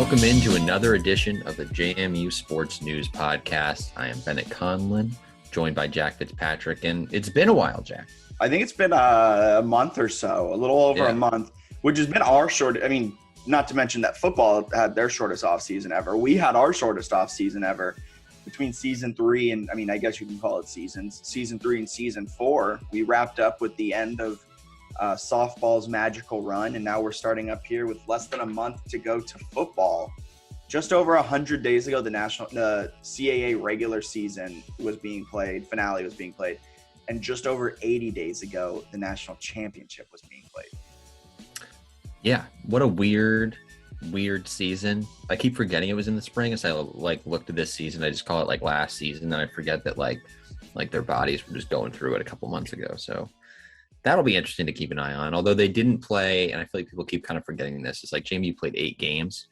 Welcome into another edition of the JMU Sports News Podcast. I am Bennett Conlon, joined by Jack Fitzpatrick, and it's been a while, Jack. I think it's been a month or so, a little over a month, which has been our short. I mean, not to mention that football had their shortest offseason ever. We had our shortest offseason ever between season 3 and, I mean, I guess you can call it seasons. Season 3 and season 4, we wrapped up with the end of softball's magical run, and now we're starting up here with less than a month to go to football. Just over 100 days ago, the CAA regular season finale was being played, and just over 80 days ago, the national championship was being played. Yeah, what a weird season. I keep forgetting it was in the spring as I looked at this season. I just call it last season, and I forget that like their bodies were just going through it a couple months ago. So that'll be interesting to keep an eye on. Although they didn't play, and I feel like people keep kind of forgetting this, it's like JMU played 8 games,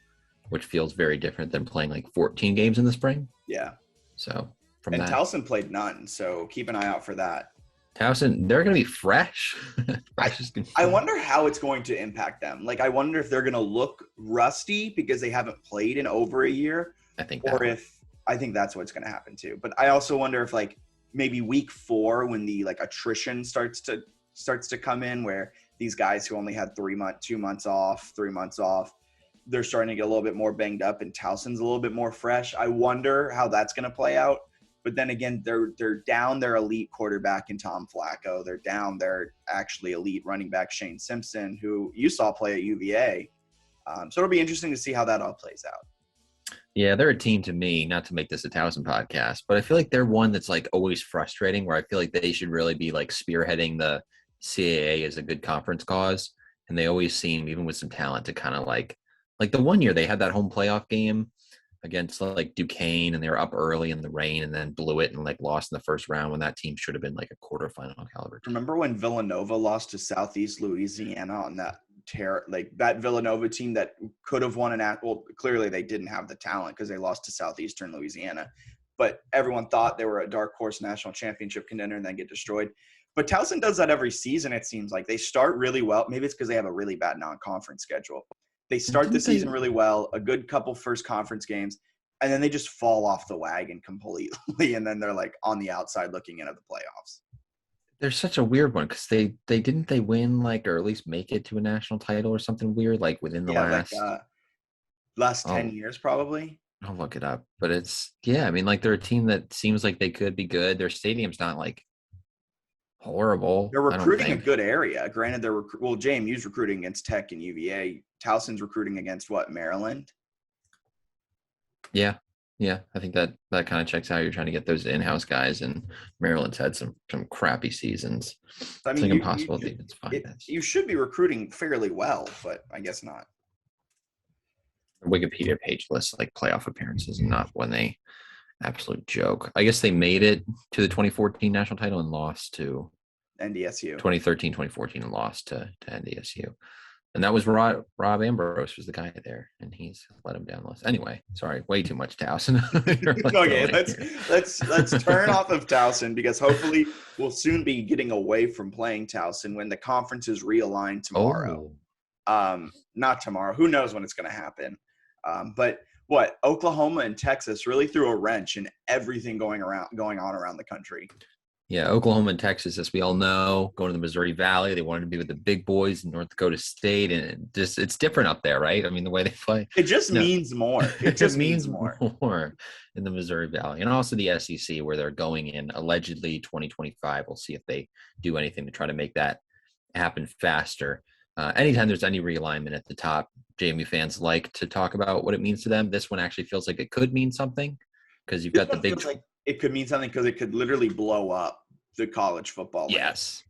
which feels very different than playing 14 games in the spring. Yeah. So Towson played none, so keep an eye out for that. Towson, they're going to be fresh. I wonder how it's going to impact them. I wonder if they're going to look rusty because they haven't played in over a year. I think that's what's going to happen too. But I also wonder if maybe week 4, when the attrition starts to come in, where these guys who only had 3 months off, they're starting to get a little bit more banged up, and Towson's a little bit more fresh. I wonder how that's going to play out. But then again, they're down their elite quarterback in Tom Flacco. They're down their actually elite running back Shane Simpson, who you saw play at UVA. So it'll be interesting to see how that all plays out. Yeah, they're a team to me, not to make this a Towson podcast, but I feel like they're one that's always frustrating, where I feel like they should really be spearheading the CAA as a good conference cause. And they always seem, even with some talent, to kind of like the one year they had that home playoff game against Duquesne, and they were up early in the rain and then blew it and lost in the first round, when that team should have been a quarterfinal caliber team. Remember when Villanova lost to Southeast Louisiana on that that Villanova team that could have won clearly they didn't have the talent because they lost to Southeastern Louisiana, but everyone thought they were a dark horse national championship contender and then get destroyed. But Towson does that every season. It seems like they start really well. Maybe it's because they have a really bad non-conference schedule. They start the season really well, a good couple first conference games, and then they just fall off the wagon completely, and then they're on the outside looking into the playoffs. They're such a weird one because they win or at least make it to a national title or something weird within the last 10 years probably. I'll look it up, but they're a team that seems like they could be good. Their stadium's not horrible. They're recruiting a good area. Granted, JMU's recruiting against Tech and UVA. Towson's recruiting against Maryland? Yeah. I think that kind of checks out. You're trying to get those in-house guys, and Maryland's had some crappy seasons. I mean, it's impossible to even find that. You should be recruiting fairly well, but I guess not. Wikipedia page lists playoff appearances, and not when they absolute joke. I guess they made it to the 2014 national title and lost to NDSU. 2013, 2014 and lost to NDSU. And that was Rob Ambrose was the guy there, and he's let him down the list. Anyway, sorry, way too much Towson. Okay, let's turn off of Towson, because hopefully we'll soon be getting away from playing Towson when the conference is realigned tomorrow. Not tomorrow. Who knows when it's going to happen? But Oklahoma and Texas really threw a wrench in everything going on around the country. Yeah, Oklahoma and Texas, as we all know, going to the Missouri Valley. They wanted to be with the big boys in North Dakota State, and it's different up there, right? I mean, the way they play. It just means more. It just means more in the Missouri Valley. And also the SEC, where they're going in allegedly 2025. We'll see if they do anything to try to make that happen faster. Anytime there's any realignment at the top, JMU fans like to talk about what it means to them. This one actually feels like it could mean something, because you've got the big – it could mean something because it could literally blow up the college football league. Yes.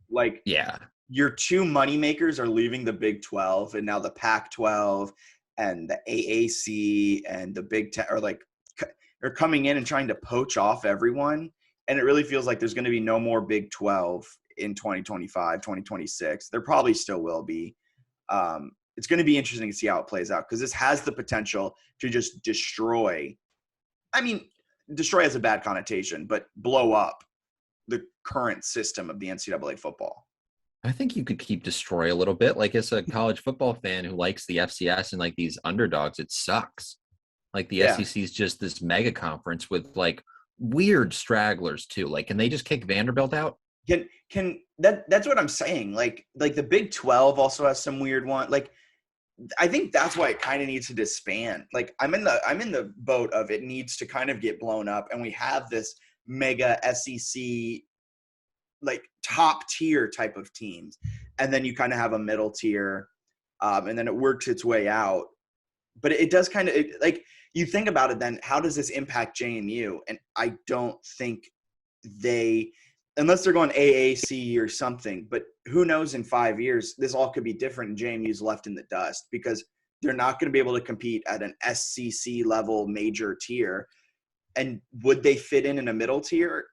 Your 2 moneymakers are leaving the Big 12, and now the Pac-12 and the AAC and the Big Ten are coming in and trying to poach off everyone. And it really feels like there's going to be no more Big 12 in 2025, 2026. There probably still will be. It's going to be interesting to see how it plays out, because this has the potential to just destroy has a bad connotation, but blow up the current system of the NCAA football. I think you could keep destroy a little bit. Like as a college football fan who likes the FCS and like these underdogs, it sucks. Like the Yeah. SEC is just this mega conference with like weird stragglers too. Like, can they just kick Vanderbilt out? That's what I'm saying. Like the Big 12 also has some weird one. Like, I think that's why it kind of needs to disband. Like I'm in the boat of it needs to kind of get blown up, and we have this mega SEC like top tier type of teams, and then you kind of have a middle tier, and then it works its way out. But it does kind of like you think about it. Then how does this impact JMU? And I don't think they, unless they're going AAC or something, but who knows in 5 years, this all could be different and JMU's left in the dust because they're not going to be able to compete at an SCC level major tier. And would they fit in a middle tier?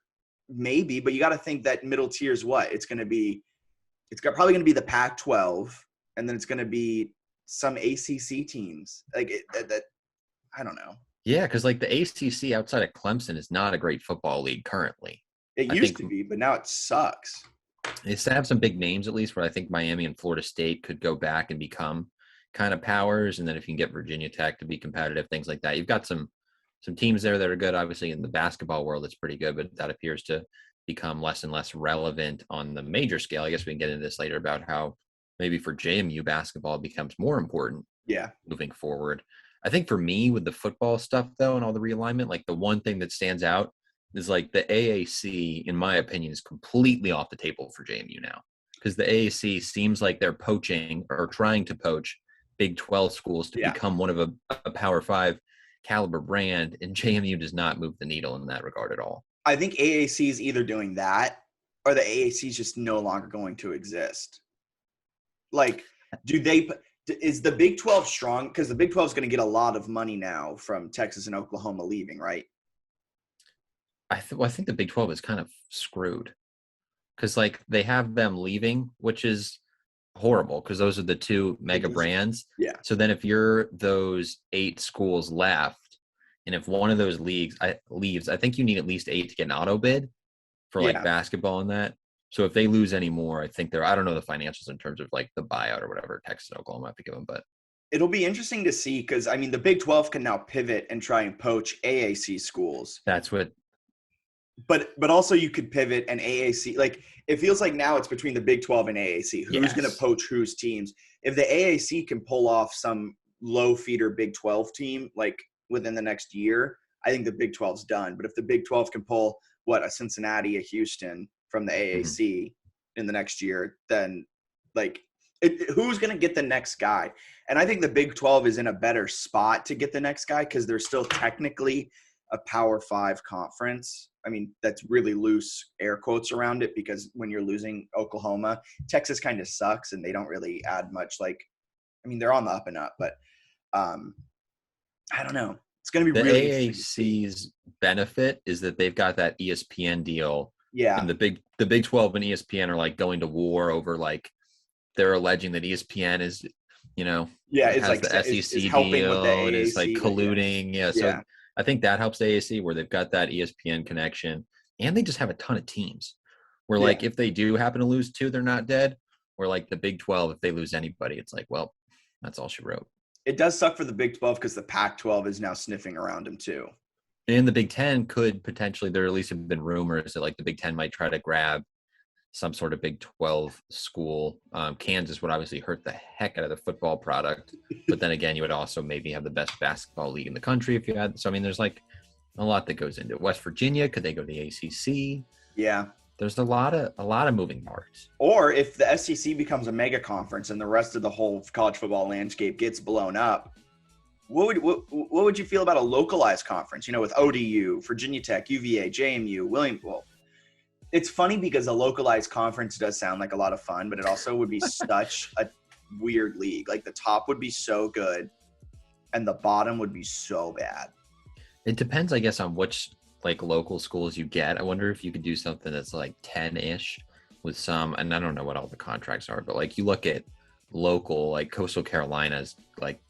Maybe, but you got to think that middle tier is what? Probably going to be the Pac-12, and then it's going to be some ACC teams. Like that I don't know. Yeah, because like the ACC outside of Clemson is not a great football league currently. It used to be, but now it sucks. It used to have some big names at least, where I think Miami and Florida State could go back and become kind of powers. And then if you can get Virginia Tech to be competitive, things like that. You've got some teams there that are good. Obviously in the basketball world, it's pretty good, but that appears to become less and less relevant on the major scale. I guess we can get into this later about how maybe for JMU basketball becomes more important. Yeah. Moving forward. I think for me with the football stuff though, and all the realignment, like the one thing that stands out is like the AAC, in my opinion, is completely off the table for JMU now, because the AAC seems like they're poaching or trying to poach Big 12 schools to become one of a Power 5 caliber brand, and JMU does not move the needle in that regard at all. I think AAC is either doing that or the AAC is just no longer going to exist. Like, is the Big 12 strong? Because the Big 12 is going to get a lot of money now from Texas and Oklahoma leaving, right? I think the Big 12 is kind of screwed because like they have them leaving, which is horrible because those are the two mega brands. Yeah. So then if you're those 8 schools left, and if one of those leaves, I think you need at least 8 to get an auto bid for like basketball and that. So if they lose any more, I think I don't know the financials in terms of like the buyout or whatever Texas and Oklahoma have to give them, but it'll be interesting to see because I mean the Big 12 can now pivot and try and poach AAC schools. That's what. But also you could pivot and AAC, like it feels like now it's between the Big 12 and AAC. Who's going to poach whose teams? If the AAC can pull off some low feeder Big 12 team like within the next year, I think the Big 12's done. But if the Big 12 can pull a Cincinnati, a Houston from the AAC in the next year, then like who's going to get the next guy? And I think the Big 12 is in a better spot to get the next guy because they're still technically a Power 5 conference. I mean, that's really loose air quotes around it because when you're losing Oklahoma, Texas kind of sucks and they don't really add much. Like, I mean, they're on the up and up, but I don't know. It's going to be really AAC's benefit is that they've got that ESPN deal. Yeah. And the Big 12 and ESPN are like going to war over like they're alleging that ESPN is, it's like the SEC helping deal with the AAC, and is like colluding. Yeah. So I think that helps AAC where they've got that ESPN connection and they just have a ton of teams where like if they do happen to lose 2, they're not dead. Or like the Big 12, if they lose anybody, it's like, well, that's all she wrote. It does suck for the Big 12 because the Pac-12 is now sniffing around him too. And the Big 10 could potentially, there at least have been rumors that like the Big 10 might try to grab some sort of Big 12 school. Kansas would obviously hurt the heck out of the football product. But then again, you would also maybe have the best basketball league in the country if you had. So, I mean, there's like a lot that goes into it. West Virginia, could they go to the ACC? Yeah. There's a lot of moving parts. Or if the SEC becomes a mega conference and the rest of the whole college football landscape gets blown up, what would you feel about a localized conference? With ODU, Virginia Tech, UVA, JMU, Williamsville. It's funny because a localized conference does sound like a lot of fun, but it also would be such a weird league. Like the top would be so good and the bottom would be so bad. It depends, I guess, on which like local schools you get. I wonder if you could do something that's like 10-ish with some, and I don't know what all the contracts are, but like you look at local, like Coastal Carolina's like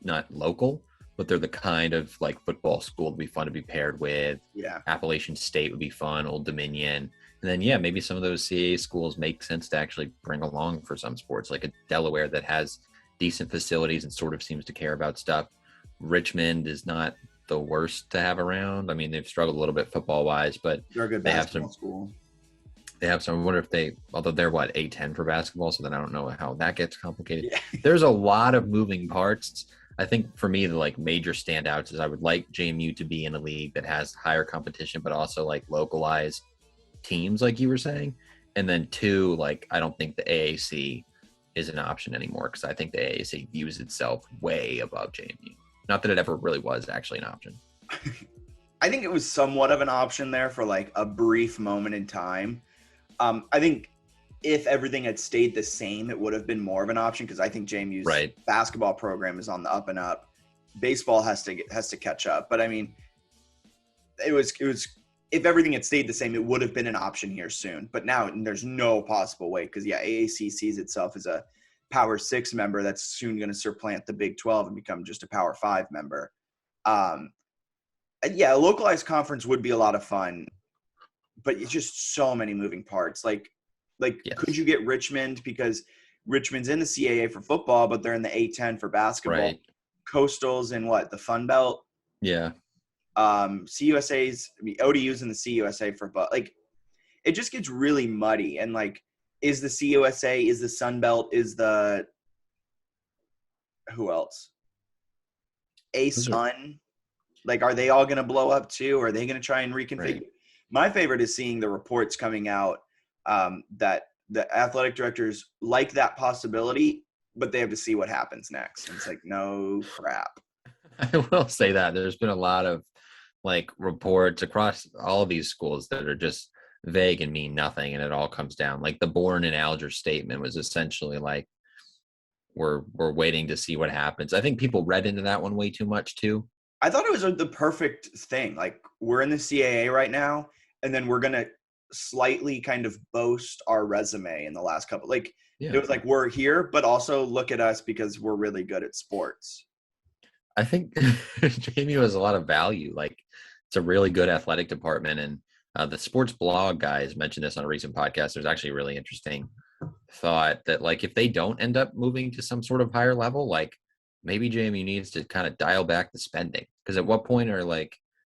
not local, but they're the kind of like football school to be fun to be paired with. Yeah. Appalachian State would be fun, Old Dominion. And then, yeah, maybe some of those CAA schools make sense to actually bring along for some sports, like a Delaware that has decent facilities and sort of seems to care about stuff. Richmond is not the worst to have around. I mean, they've struggled a little bit football wise, but they're a good basketball school. They have some. I wonder if although they're what, A10 for basketball, so then I don't know how that gets complicated. Yeah. There's a lot of moving parts. I think for me, the like major standouts is I would like JMU to be in a league that has higher competition, but also like localized teams, like you were saying. And then two, like I don't think the AAC is an option anymore because I think the AAC views itself way above JMU. Not that it ever really was actually an option. I think it was somewhat of an option there for like a brief moment in time. I think if everything had stayed the same, it would have been more of an option because I think JMU's basketball program is on the up and up. Baseball has to catch up. But I mean, it was if everything had stayed the same, it would have been an option here soon. But now there's no possible way because AAC sees itself as a Power 6 member that's soon going to supplant the Big 12 and become just a Power 5 member. A localized conference would be a lot of fun. But it's just so many moving parts. Like yes. Could you get Richmond because Richmond's in the CAA for football, but they're in the A10 for basketball. Right. Coastal's in what, the Fun Belt? Yeah. CUSA's, ODU's in the CUSA for like it just gets really muddy. And like, is the CUSA, is the Sun Belt, is the who else? Sun? Like, are they all going to blow up too? Or are they going to try and reconfigure? Right. My favorite is seeing the reports coming out that the athletic directors like that possibility, but they have to see what happens next. And it's like, no crap. I will say that there's been a lot of like reports across all of these schools that are just vague and mean nothing. And it all comes down like the Bourne and Alger statement was essentially like, we're waiting to see what happens. I think people read into that one way too much too. I thought it was the perfect thing. Like we're in the CAA right now, and then we're going to slightly kind of boast our resume in the last couple. Like it was like, we're here, but also look at us because we're really good at sports. I think JMU has a lot of value. Like it's a really good athletic department. And the sports blog guys mentioned this on a recent podcast. There's actually a really interesting thought that like, if they don't end up moving to some sort of higher level, like maybe JMU needs to kind of dial back the spending. Because at what point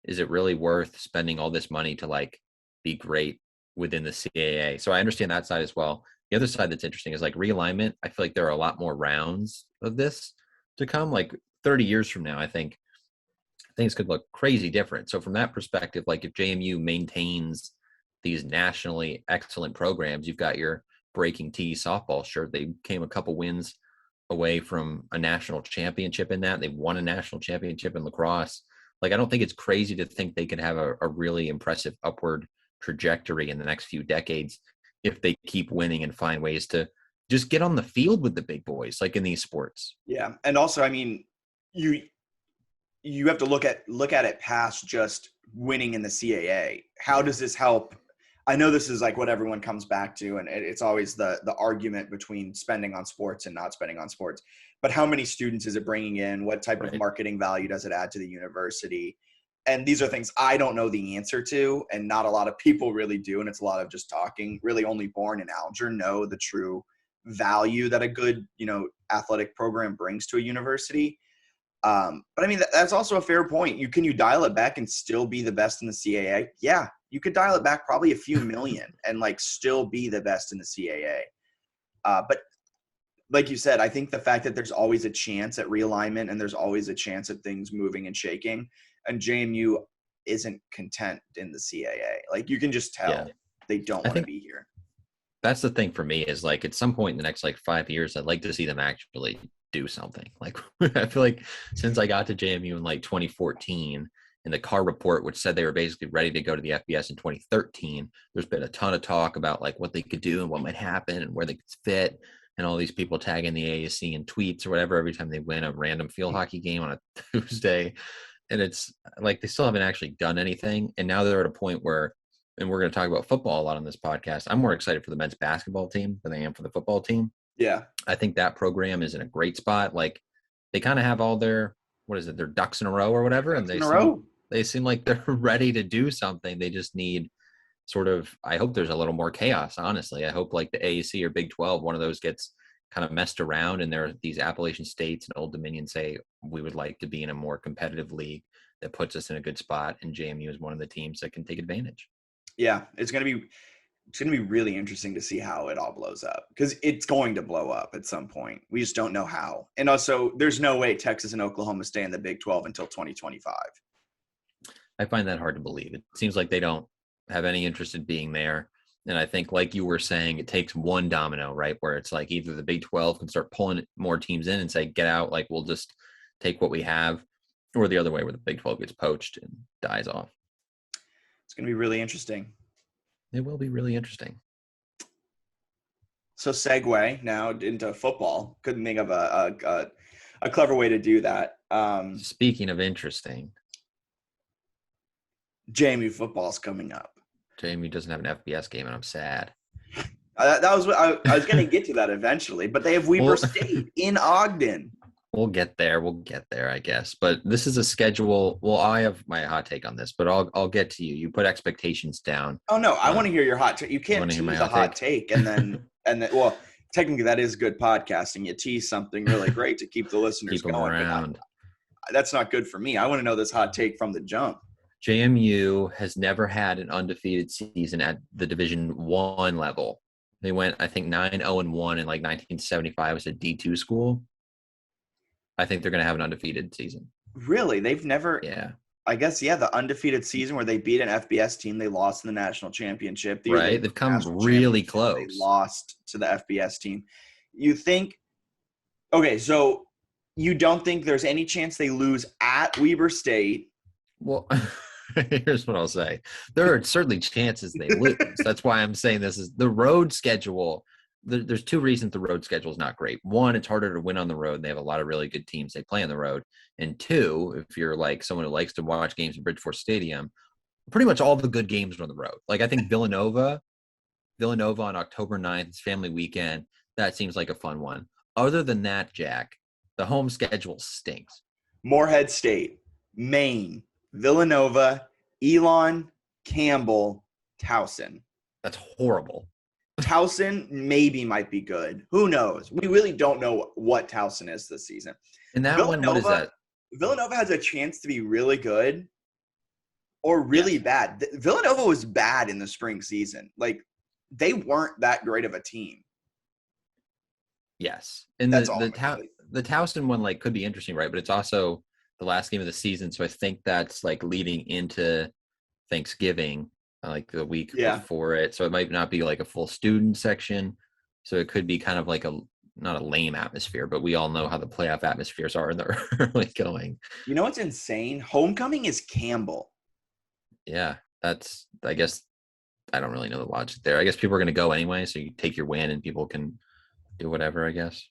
is it really worth spending all this money to like be great within the CAA? So I understand that side as well. The other side that's interesting is like realignment. I feel like there are a lot more rounds of this to come. Like 30 years from now, I think things could look crazy different. So from that perspective, like if JMU maintains these nationally excellent programs, you've got your Breaking T softball shirt. They came a couple wins away from a national championship in that. They've won a national championship in lacrosse. Like, I don't think it's crazy to think they could have a really impressive upward trajectory in the next few decades if they keep winning and find ways to just get on the field with the big boys, like in these sports. Yeah. And also, I mean, you have to look at it past just winning in the CAA. How does this help? I know this is like what everyone comes back to, and it's always the argument between spending on sports and not spending on sports. But how many students is it bringing in? What type of marketing value does it add to the university? And these are things I don't know the answer to, and not a lot of people really do. And it's a lot of just talking. Really only Bourne and Alger know the true value that a good, athletic program brings to a university. But I mean, that's also a fair point. Can you dial it back and still be the best in the CAA? Yeah, you could dial it back probably a few million and like still be the best in the CAA. But like you said, I think the fact that there's always a chance at realignment and there's always a chance at things moving and shaking, and JMU isn't content in the CAA. Like you can just tell they don't want to be here. That's the thing for me is like at some point in the next like 5 years, I'd like to see them actually do something. Like I feel like since I got to JMU in like 2014 in the Carr report, which said they were basically ready to go to the FBS in 2013, there's been a ton of talk about like what they could do and what might happen and where they could fit. And all these people tagging the AAC in tweets or whatever every time they win a random field hockey game on a Tuesday. And it's like they still haven't actually done anything. And now they're at a point where, and we're going to talk about football a lot on this podcast, I'm more excited for the men's basketball team than I am for the football team. Yeah. I think that program is in a great spot. Like they kind of have all their ducks in a row or whatever. And they seem like they're ready to do something. They just need sort of, I hope there's a little more chaos, honestly. I hope like the AAC or Big 12, one of those gets kind of messed around, and there are these Appalachian states and Old Dominion say we would like to be in a more competitive league that puts us in a good spot, and JMU is one of the teams that can take advantage. Yeah, it's going to be really interesting to see how it all blows up, because it's going to blow up at some point. We just don't know how. And also, there's no way Texas and Oklahoma stay in the Big 12 until 2025. I find that hard to believe. It seems like they don't have any interest in being there. And I think, like you were saying, it takes one domino, right? Where it's like either the Big 12 can start pulling more teams in and say, get out, like we'll just take what we have, or the other way where the Big 12 gets poached and dies off. It's going to be really interesting. It will be really interesting. So segue now into football. Couldn't think of a clever way to do that. Speaking of interesting, JMU football's coming up. JMU doesn't have an FBS game, and I'm sad. That was what I was going to get to that eventually, but they have Weber State in Ogden. We'll get there, I guess. But this is a schedule. Well, I have my hot take on this, but I'll get to you. You put expectations down. Oh no, I want to hear your hot take. You can't tease a hot take and then well, technically that is good podcasting. You tease something really great to keep the listeners going around. That's not good for me. I want to know this hot take from the jump. JMU has never had an undefeated season at the Division I level. They went, I think, 9-0-1 in like 1975 as a D2 school. I think they're going to have an undefeated season. Really? They've never – Yeah. I guess, yeah, the undefeated season where they beat an FBS team, they lost in the national championship. Right. They've come really close. They lost to the FBS team. You think – okay, so you don't think there's any chance they lose at Weber State? Well – here's what I'll say. There are certainly chances they lose. That's why I'm saying this is the road schedule. There's two reasons the road schedule is not great. One, it's harder to win on the road. They have a lot of really good teams they play on the road. And two, if you're like someone who likes to watch games in Bridgeport Stadium, pretty much all the good games are on the road. Like I think Villanova on October 9th, it's family weekend. That seems like a fun one. Other than that, Jack, the home schedule stinks. Morehead State, Maine, Villanova, Elon, Campbell, Towson. That's horrible. Towson maybe might be good. Who knows? We really don't know what Towson is this season. And that one, what is that? Villanova has a chance to be really good or really bad. Villanova was bad in the spring season. Like, they weren't that great of a team. Yes. And the Towson one, like, could be interesting, right? But it's also the last game of the season, so I think that's like leading into Thanksgiving, like the week before it. So it might not be like a full student section. So it could be kind of like not a lame atmosphere, but we all know how the playoff atmospheres are in the early going. You know what's insane? Homecoming is Campbell. Yeah, that's, I guess, I don't really know the logic there. I guess people are going to go anyway, so you take your win and people can do whatever, I guess.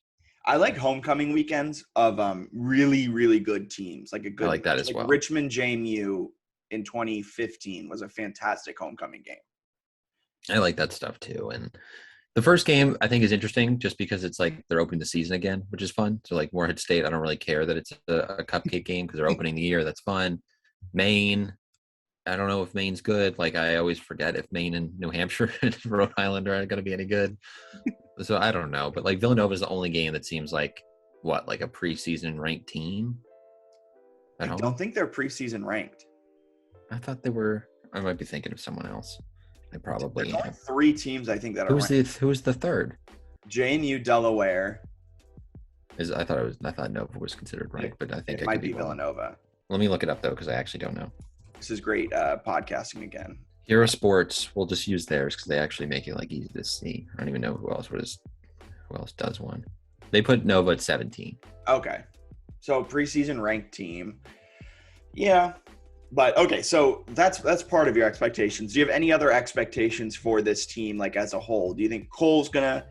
I like homecoming weekends of really, really good teams. Like I like that as well. Richmond JMU in 2015 was a fantastic homecoming game. I like that stuff too. And the first game I think is interesting just because it's like they're opening the season again, which is fun. So like Morehead State, I don't really care that it's a cupcake game because they're opening the year. That's fun. Maine, I don't know if Maine's good. Like I always forget if Maine and New Hampshire and Rhode Island are going to be any good. So I don't know, but like Villanova is the only game that seems like like a preseason ranked team. I don't think they're preseason ranked. I thought they were. I might be thinking of someone else. They probably. There's only 3 teams I think that are. Who's the third? JMU Delaware. I thought Nova was considered ranked, but I think it might be Villanova. Let me look it up though, because I actually don't know. This is great podcasting again. Hero Sports, we'll just use theirs because they actually make it like easy to see. I don't even know who else does one. They put Nova at 17. Okay. So preseason ranked team. Yeah. But okay, so that's part of your expectations. Do you have any other expectations for this team, like as a whole? Do you think Cole's gonna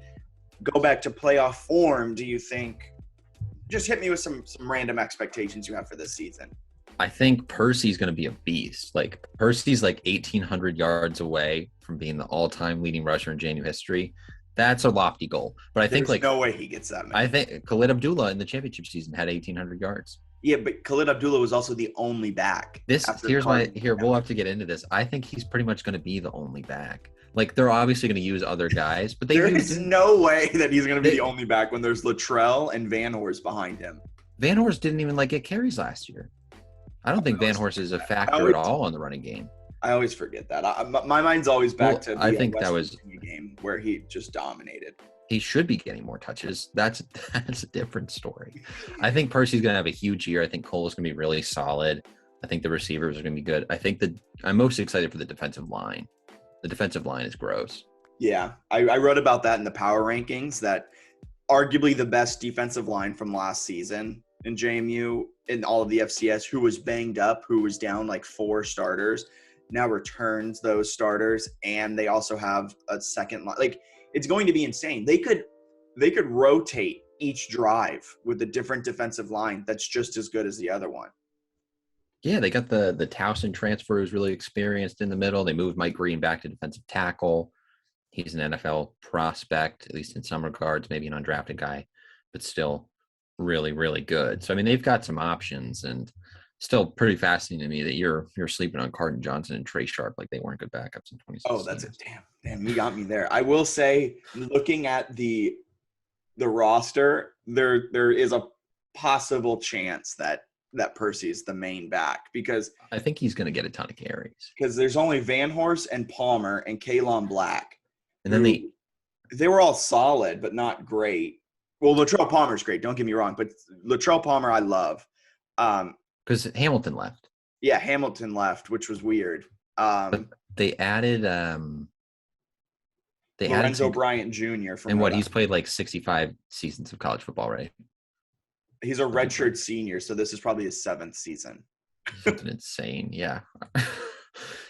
go back to playoff form? Do you think just hit me with some random expectations you have for this season? I think Percy's going to be a beast. Like Percy's like 1,800 yards away from being the all-time leading rusher in JMU history. That's a lofty goal. But I think no way he gets that many. I think Khalid Abdullah in the championship season had 1,800 yards. Yeah, but Khalid Abdullah was also the only back. We'll have to get into this. I think he's pretty much going to be the only back. Like, they're obviously going to use other guys, but there is no way that he's going to be the only back when there's Latrell and Van Horst behind him. Van Horst didn't even get carries last year. I don't think Van Horst is a factor at all on the running game. I always forget that. My mind's always back to I think that was a game where he just dominated. He should be getting more touches. That's a different story. I think Percy's going to have a huge year. I think Cole's going to be really solid. I think the receivers are going to be good. I think I'm most excited for the defensive line. The defensive line is gross. Yeah, I wrote about that in the power rankings, that arguably the best defensive line from last season in JMU, in all of the FCS, who was banged up, who was down like 4 starters, now returns those starters, and they also have a second line. Like, it's going to be insane. They could rotate each drive with a different defensive line that's just as good as the other one. Yeah, they got the Towson transfer, who's really experienced in the middle. They moved Mike Green back to defensive tackle. He's an NFL prospect, at least in some regards, maybe an undrafted guy, but still really, really good. So, I mean, they've got some options, and still pretty fascinating to me that you're sleeping on Carton Johnson and Trey Sharp like they weren't good backups in 2016. Oh, that's it. Damn, you got me there. I will say, looking at the roster, there is a possible chance that Percy's the main back, because I think he's going to get a ton of carries. Because there's only Van Horst and Palmer and Kaylon Black. And then they were all solid, but not great. Well, Latrell Palmer's great. Don't get me wrong, but Latrell Palmer I love. Because Hamilton left. Yeah, Hamilton left, which was weird. But they added Lorenzo Bryant Jr. he's played like 65 seasons of college football, right? He's a redshirt senior, so this is probably his 7th season. Something insane, yeah.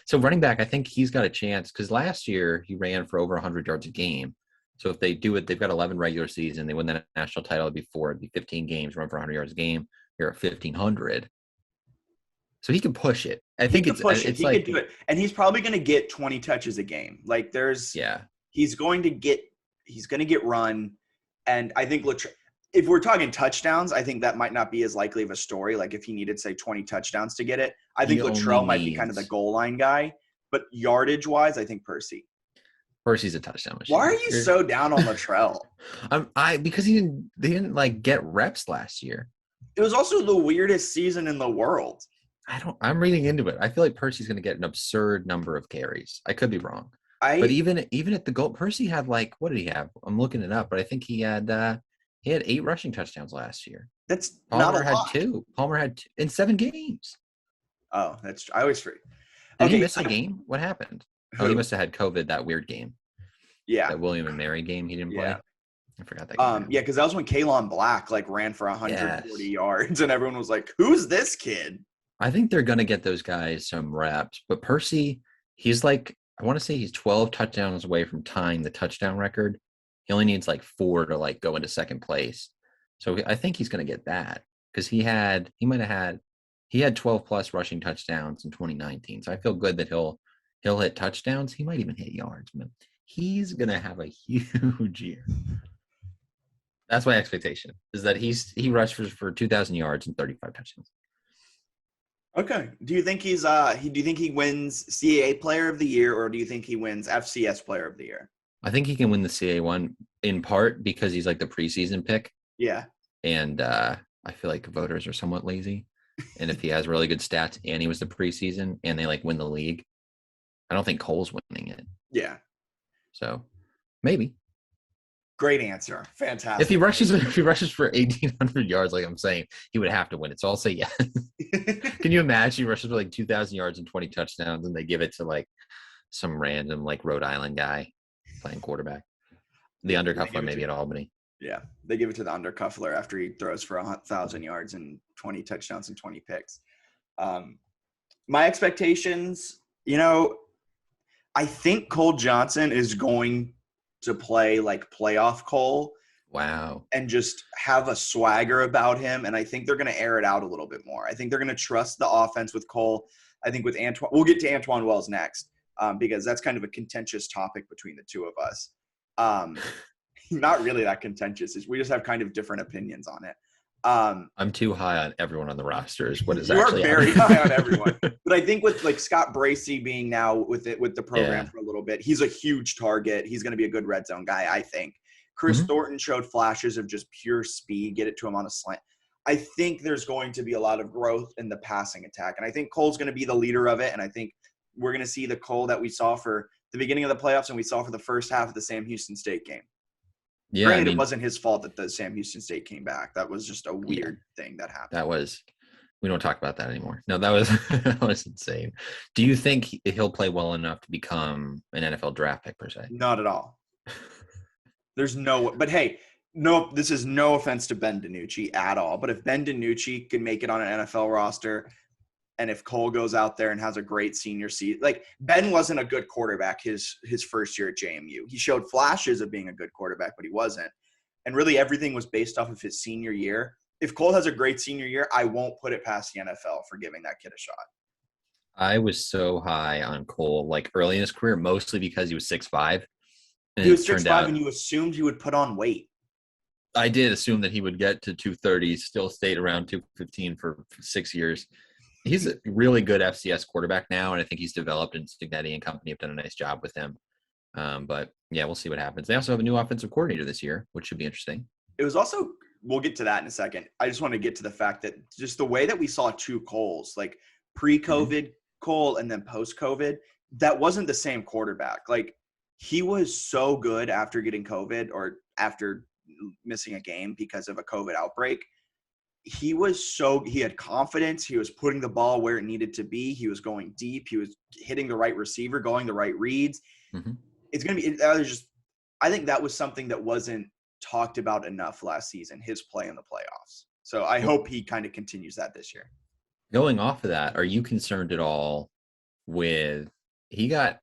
So running back, I think he's got a chance, because last year he ran for over 100 yards a game. So if they do it, they've got 11 regular season. They win the national title before. It'd be 15 games, run for 100 yards a game. You're at 1,500. So he can push it. I think it's like he can do it, and he's probably going to get 20 touches a game. Like he's going to get run, and I think if we're talking touchdowns, I think that might not be as likely of a story. Like if he needed, say, 20 touchdowns to get it, I think Latrell might be kind of the goal line guy. But yardage wise, I think Percy's a touchdown machine. Why are you so down on Latrell? Because they didn't get reps last year. It was also the weirdest season in the world. I'm reading into it. I feel like Percy's going to get an absurd number of carries. I could be wrong. But even at the goal, Percy had what did he have? I'm looking it up, but I think he had 8 rushing touchdowns last year. That's Palmer not a lot. had 2. Palmer had 2 in 7 games. Oh, I always forget. Did he miss a game? What happened? Oh, he must have had COVID, that weird game. Yeah. That William and Mary game he didn't play. I forgot that game. Yeah, because that was when Kaylon Black ran for 140 yards, and everyone was like, "Who's this kid?" I think they're going to get those guys some reps, but Percy, he's I want to say he's 12 touchdowns away from tying the touchdown record. He only needs 4 to go into second place. So I think he's going to get that, because he had 12 plus rushing touchdowns in 2019. So I feel good that he'll hit touchdowns. He might even hit yards, man. He's going to have a huge year. That's my expectation, is that he rushes for 2,000 yards and 35 touchdowns. Okay. Do you think he wins CAA Player of the Year, or do you think he wins FCS Player of the Year? I think he can win the CAA one, in part because he's the preseason pick. Yeah. And I feel like voters are somewhat lazy. And if he has really good stats and he was the preseason and they win the league, I don't think Cole's winning it. Yeah. So maybe. Great answer. Fantastic. If he rushes for 1,800 yards, like I'm saying, he would have to win it. So I'll say yes. Can you imagine he rushes for 2,000 yards and 20 touchdowns, and they give it to some random Rhode Island guy playing quarterback? The undercuffler maybe at Albany. Yeah, they give it to the undercuffler after he throws for 1,000 yards and 20 touchdowns and 20 picks. My expectations, I think Cole Johnson is going to play playoff Cole. Wow. And just have a swagger about him. And I think they're going to air it out a little bit more. I think they're going to trust the offense with Cole. I think with Antoine, we'll get to Antoine Wells next, because that's kind of a contentious topic between the two of us. Not really that contentious. We just have kind of different opinions on it. I'm too high on everyone on the roster. Is what is you actually are very high on everyone. But I think with like Scott Bracey being now with the program for a little bit, he's a huge target. He's going to be a good red zone guy, I think. Chris Thornton showed flashes of just pure speed, get it to him on a slant. I think there's going to be a lot of growth in the passing attack. And I think Cole's going to be the leader of it. And I think we're going to see the Cole that we saw for the beginning of the playoffs and we saw for the first half of the Sam Houston State game. Yeah, granted, it wasn't his fault that the Sam Houston State came back. That was just a weird thing that happened. We don't talk about that anymore. No, that was insane. Do you think he'll play well enough to become an NFL draft pick per se? Not at all. There's no, but hey, no, this is no offense to Ben DiNucci at all. But if Ben DiNucci can make it on an NFL roster, and if Cole goes out there and has a great senior season, like Ben wasn't a good quarterback his first year at JMU. He showed flashes of being a good quarterback, but he wasn't. And really everything was based off of his senior year. If Cole has a great senior year, I won't put it past the NFL for giving that kid a shot. I was so high on Cole like early in his career, mostly because he was 6'5". He was 6'5", and you assumed he would put on weight. I did assume that he would get to 230, still stayed around 215 for 6 years. He's a really good FCS quarterback now, and I think he's developed, and Stignetti and company have done a nice job with him. But, yeah, we'll see what happens. They also have a new offensive coordinator this year, which should be interesting. It was also – we'll get to that in a second. I just want to get to the fact that just the way that we saw two Coles, like pre-COVID Cole and then post-COVID, that wasn't the same quarterback. Like, he was so good after getting COVID or after missing a game because of a COVID outbreak. He had confidence. He was putting the ball where it needed to be. He was going deep. He was hitting the right receiver, going the right reads. It's going to be, I think that was something that wasn't talked about enough last season, his play in the playoffs. So I hope he kind of continues that this year. Going off of that, are you concerned at all with, he got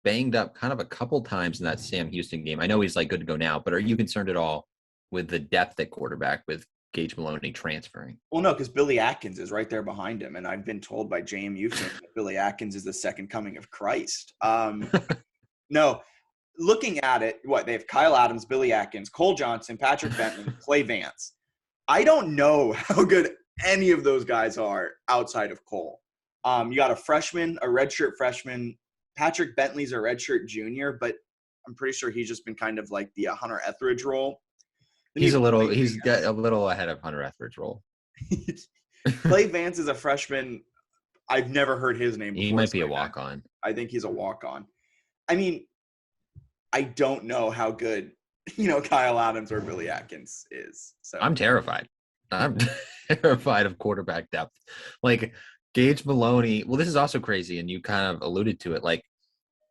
banged up kind of a couple times in that Sam Houston game. I know he's like good to go now, but are you concerned at all with the depth at quarterback with Gage Maloney transferring? Well, no, because Billy Atkins is right there behind him. And I've been told by JMU fans that Billy Atkins is the second coming of Christ. No, looking at it, they have Kyle Adams, Billy Atkins, Cole Johnson, Patrick Bentley, Clay Vance. I don't know how good any of those guys are outside of Cole. You got a redshirt freshman. Patrick Bentley's a redshirt junior, but I'm pretty sure he's just been kind of like the Hunter Etheridge role. He's got a little ahead of Hunter Etheridge role. Clay Vance is a freshman. I've never heard his name before. He might be a walk-on. I think he's a walk-on. I mean, I don't know how good, Kyle Adams or Billy Atkins is. So I'm terrified. I'm terrified of quarterback depth. Like Gage Maloney. Well, this is also crazy, and you kind of alluded to it. Like,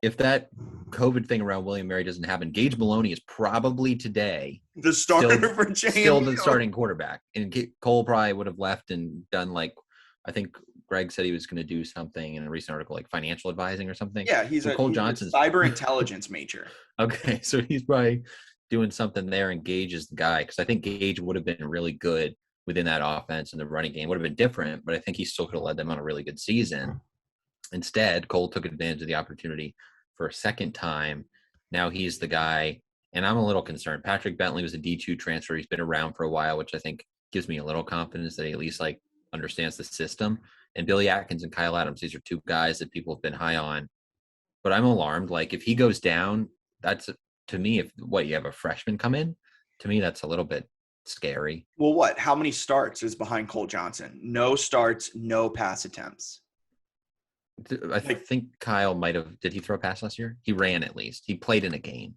if that COVID thing around William Mary doesn't happen, Gage Maloney is probably today the starter for JMU. Still the starting quarterback. And Cole probably would have left and done I think Greg said he was going to do something in a recent article, like financial advising or something. Yeah, he's a cyber intelligence major. Okay, so he's probably doing something there, and Gage is the guy, because I think Gage would have been really good within that offense, and the running game would have been different, but I think he still could have led them on a really good season. Instead, Cole took advantage of the opportunity for a second time. Now he's the guy, and I'm a little concerned. Patrick Bentley was a D2 transfer. He's been around for a while, which I think gives me a little confidence that he at least understands the system. And Billy Atkins and Kyle Adams, these are two guys that people have been high on. But I'm alarmed. Like, if he goes down, that's, to me, you have a freshman come in, to me, that's a little bit scary. Well, how many starts is behind Cole Johnson? No starts, no pass attempts. I think Kyle might have – did he throw a pass last year? He ran at least. He played in a game.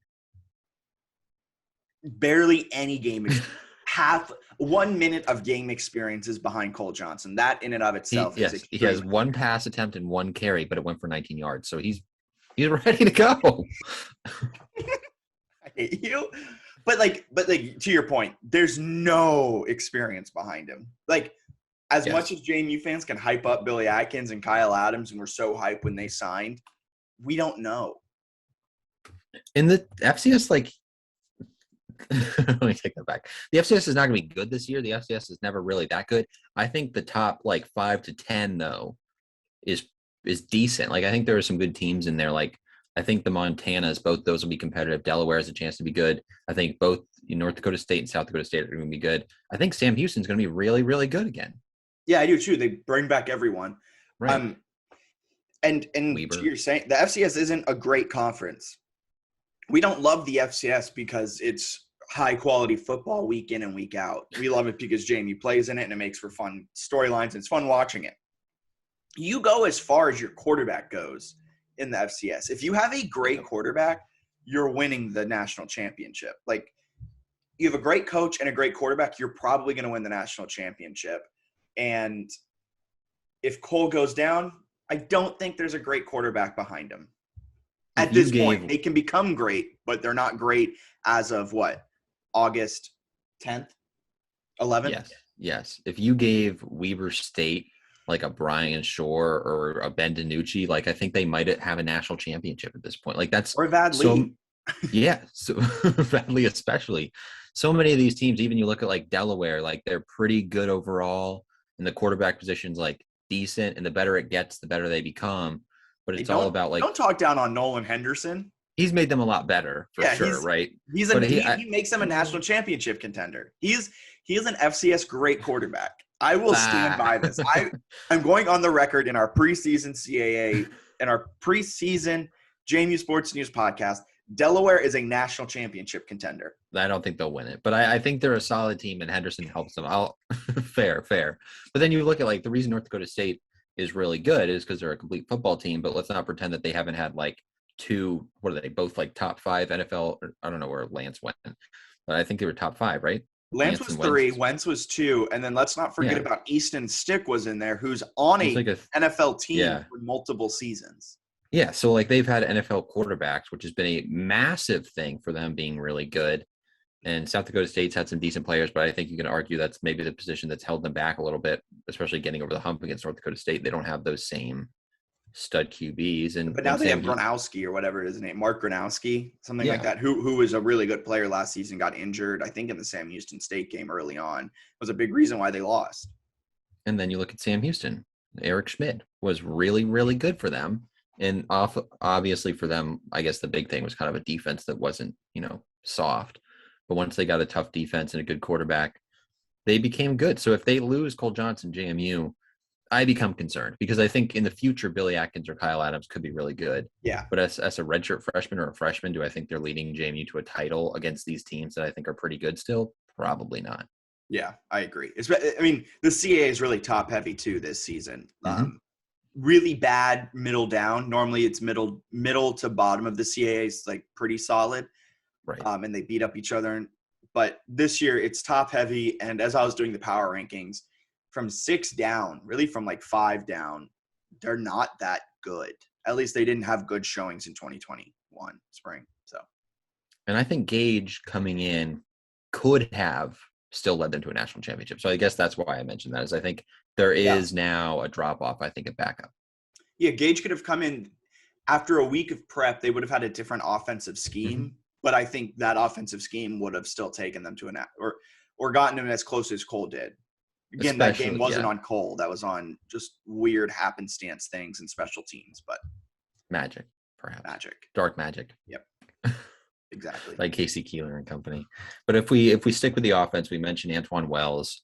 Barely any game. 1 minute of game experience is behind Cole Johnson. That in and of itself is extreme. He has one pass attempt and one carry, but it went for 19 yards. So he's ready to go. I hate you. But to your point, there's no experience behind him. As much as JMU fans can hype up Billy Atkins and Kyle Adams, and we're so hyped when they signed, we don't know. In the FCS, let me take that back. The FCS is not going to be good this year. The FCS is never really that good. I think the top 5 to 10 though is decent. I think there are some good teams in there. I think the Montanas, both those will be competitive. Delaware has a chance to be good. I think both North Dakota State and South Dakota State are going to be good. I think Sam Houston's going to be really, really good again. Yeah, I do too. They bring back everyone. Right. And you're saying the FCS isn't a great conference. We don't love the FCS because it's high quality football week in and week out. We love it because JMU plays in it and it makes for fun storylines and it's fun watching it. You go as far as your quarterback goes in the FCS. If you have a great quarterback, you're winning the national championship. Like, you have a great coach and a great quarterback, you're probably going to win the national championship. And if Cole goes down, I don't think there's a great quarterback behind him. At this point, they can become great, but they're not great as of what? August 10th, 11th? Yes. If you gave Weber State like a Brian Shore or a Ben DiNucci, like I think they might have a national championship at this point. Like that's or Vadley. So Vadley especially. So many of these teams, even you look at like Delaware, like they're pretty good overall, and the quarterback position's like decent, and the better it gets, the better they become. But it's all about like, don't talk down on Nolan Henderson. He's made them a lot better for sure, right? He makes them a national championship contender. He's an FCS great quarterback. I will stand by this. I'm going on the record in our preseason CAA and our preseason JMU Sports News Podcast. Delaware is a national championship contender. I don't think they'll win it, but I think they're a solid team, and Henderson helps them. Fair. But then you look at like the reason North Dakota State is really good is because they're a complete football team. But let's not pretend that they haven't had like two. What are they? Both like top 5 NFL. I don't know where Lance went, but I think they were top 5, right? Lance was 3, Wentz was 2, and then let's not forget about Easton Stick was in there, who's on a NFL team for multiple seasons. Yeah, so like they've had NFL quarterbacks, which has been a massive thing for them being really good. And South Dakota State's had some decent players, but I think you can argue that's maybe the position that's held them back a little bit, especially getting over the hump against North Dakota State. They don't have those same stud QBs. But now they have Gronowski or whatever his name, Mark Gronowski, something like that, who was a really good player last season, got injured, I think in the Sam Houston State game early on. Was a big reason why they lost. And then you look at Sam Houston. Eric Schmidt was really, really good for them. And obviously for them, I guess the big thing was kind of a defense that wasn't, soft. But once they got a tough defense and a good quarterback, they became good. So if they lose Cole Johnson, JMU, I become concerned because I think in the future, Billy Atkins or Kyle Adams could be really good. Yeah. But as a redshirt freshman or a freshman, do I think they're leading JMU to a title against these teams that I think are pretty good still? Probably not. Yeah, I agree. I mean, the CAA is really top heavy too this season. Really bad middle down. Normally it's middle to bottom of the CAA is like pretty solid. Right. And they beat up each other. But this year it's top heavy. And as I was doing the power rankings, from 6 down, really from like 5 down, they're not that good. At least they didn't have good showings in 2021 spring. So, and I think Gage coming in could have still led them to a national championship. So I guess that's why I mentioned that, is I think there is now a drop off, I think, at backup. Yeah, Gage could have come in after a week of prep. They would have had a different offensive scheme, but I think that offensive scheme would have still taken them to or gotten them as close as Cole did. Again, that game wasn't on Cole. That was on just weird happenstance things and special teams, but magic, perhaps. Magic. Dark magic. Yep. Exactly. Like Casey Keeler and company. But if we stick with the offense, we mentioned Antoine Wells,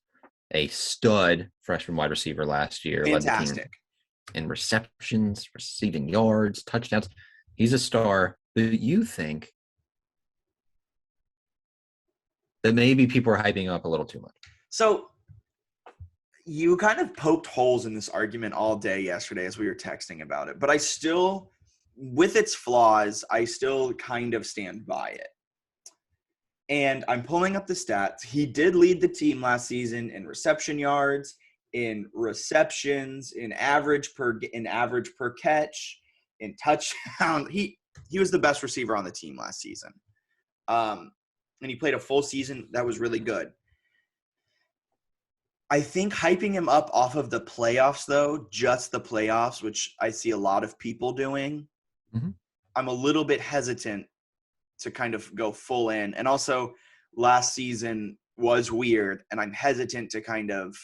a stud freshman wide receiver last year. Fantastic. In receptions, receiving yards, touchdowns. He's a star. Do you think that maybe people are hyping up a little too much? So you kind of poked holes in this argument all day yesterday as we were texting about it, but I still, with its flaws, I still kind of stand by it. And I'm pulling up the stats. He did lead the team last season in reception yards, in receptions, in average per catch, in touchdown. He was the best receiver on the team last season. And he played a full season. That was really good. I think hyping him up off of the playoffs, though, just the playoffs, which I see a lot of people doing, I'm a little bit hesitant to kind of go full in. And also, last season was weird, and I'm hesitant to kind of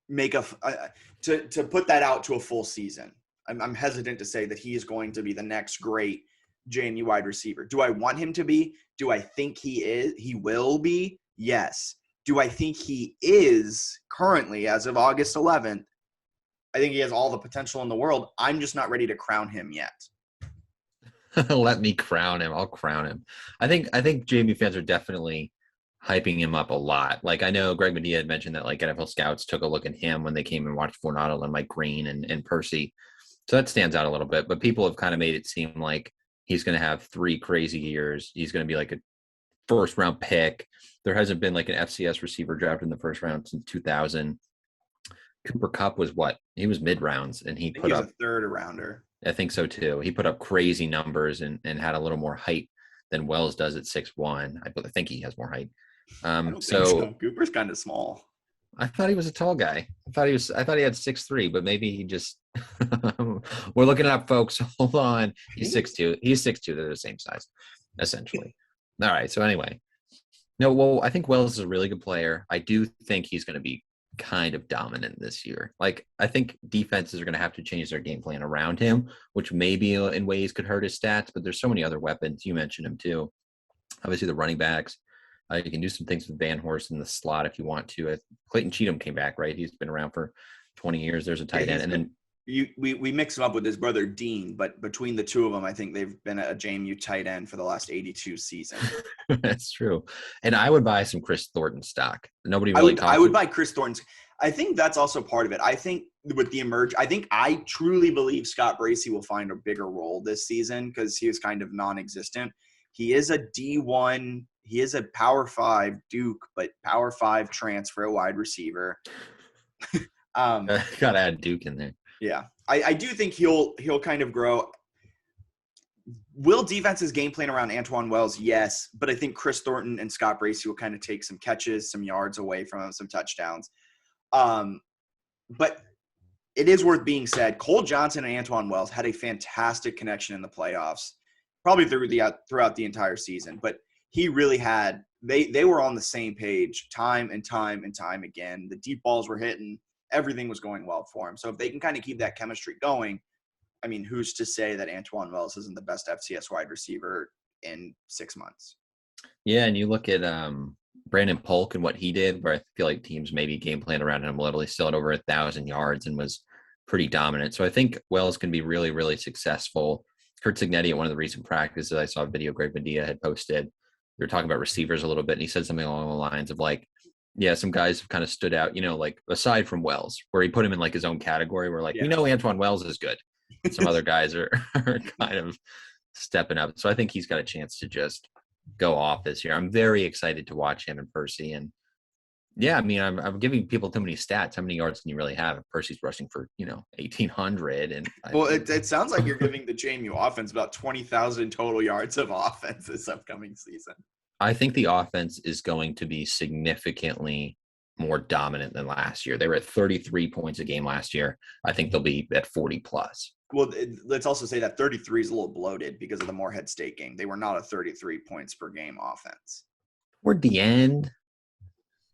make to put that out to a full season. I'm hesitant to say that he is going to be the next great JMU wide receiver. Do I want him to be? Do I think he will be? Yes. Do I think he is currently, as of August 11th? I think he has all the potential in the world. I'm just not ready to crown him yet. Let me crown him. I'll crown him. I think JMU fans are definitely hyping him up a lot. Like, I know Greg Medea had mentioned that like NFL scouts took a look at him when they came and watched Fornado and Mike Green and Percy. So that stands out a little bit, but people have kind of made it seem like he's going to have 3 crazy years. He's going to be like a first round pick. There hasn't been like an FCS receiver drafted in the first round since 2000. Cooper Kupp was what? He was mid rounds and he put up a third rounder. I think so too. He put up crazy numbers and had a little more height than Wells does at 6'1". I think he has more height. I don't think so. Cooper's kind of small. I thought he was a tall guy. I thought he had 6'3", but maybe he just we're looking it up, folks. Hold on. He's 6'2". He's 6'2". They're the same size, essentially. All right. So anyway. No, well, I think Wells is a really good player. I do think he's going to be kind of dominant this year. Like, I think defenses are going to have to change their game plan around him, which maybe in ways could hurt his stats, but there's so many other weapons. You mentioned him too. Obviously the running backs. You can do some things with Van Horst in the slot if you want to. Clayton Cheatham came back, right? He's been around for 20 years. There's a tight end. And then we mix him up with his brother Dean, but between the two of them, I think they've been a JMU tight end for the last 82 seasons. That's true. And I would buy some Chris Thornton stock. Nobody really I would buy Chris Thornton's. I think that's also part of it. I think with the I truly believe Scott Bracey will find a bigger role this season because he was kind of non-existent. He is a D1. He is a Power 5 Duke, but Power 5 transfer wide receiver. Gotta add Duke in there. Yeah, I do think he'll kind of grow. Will defense's game plan around Antoine Wells? Yes, but I think Chris Thornton and Scott Bracey will kind of take some catches, some yards away from him, some touchdowns. But it is worth being said, Cole Johnson and Antoine Wells had a fantastic connection in the playoffs, probably throughout the entire season. But he really had they were on the same page time and time again. The deep balls were hitting. Everything was going well for him. So if they can kind of keep that chemistry going, I mean, who's to say that Antoine Wells isn't the best FCS wide receiver in 6 months? Yeah, and you look at Brandon Polk and what he did, where I feel like teams maybe game plan around him a little. He still had over 1,000 yards and was pretty dominant. So I think Wells can be really, really successful. Kurt Signetti at one of the recent practices, I saw a video Greg Medea had posted. They were talking about receivers a little bit, and he said something along the lines of like, yeah, some guys have kind of stood out, like aside from Wells, where he put him in like his own category where like, we know Antoine Wells is good. Some other guys are kind of stepping up. So I think he's got a chance to just go off this year. I'm very excited to watch him and Percy. And yeah, I mean, I'm giving people too many stats. How many yards can you really have if Percy's rushing for, 1,800? And it sounds like you're giving the JMU offense about 20,000 total yards of offense this upcoming season. I think the offense is going to be significantly more dominant than last year. They were at 33 points a game last year. I think they'll be at 40 plus. Well, let's also say that 33 is a little bloated because of the Morehead State game. They were not a 33 points per game offense. Toward the end,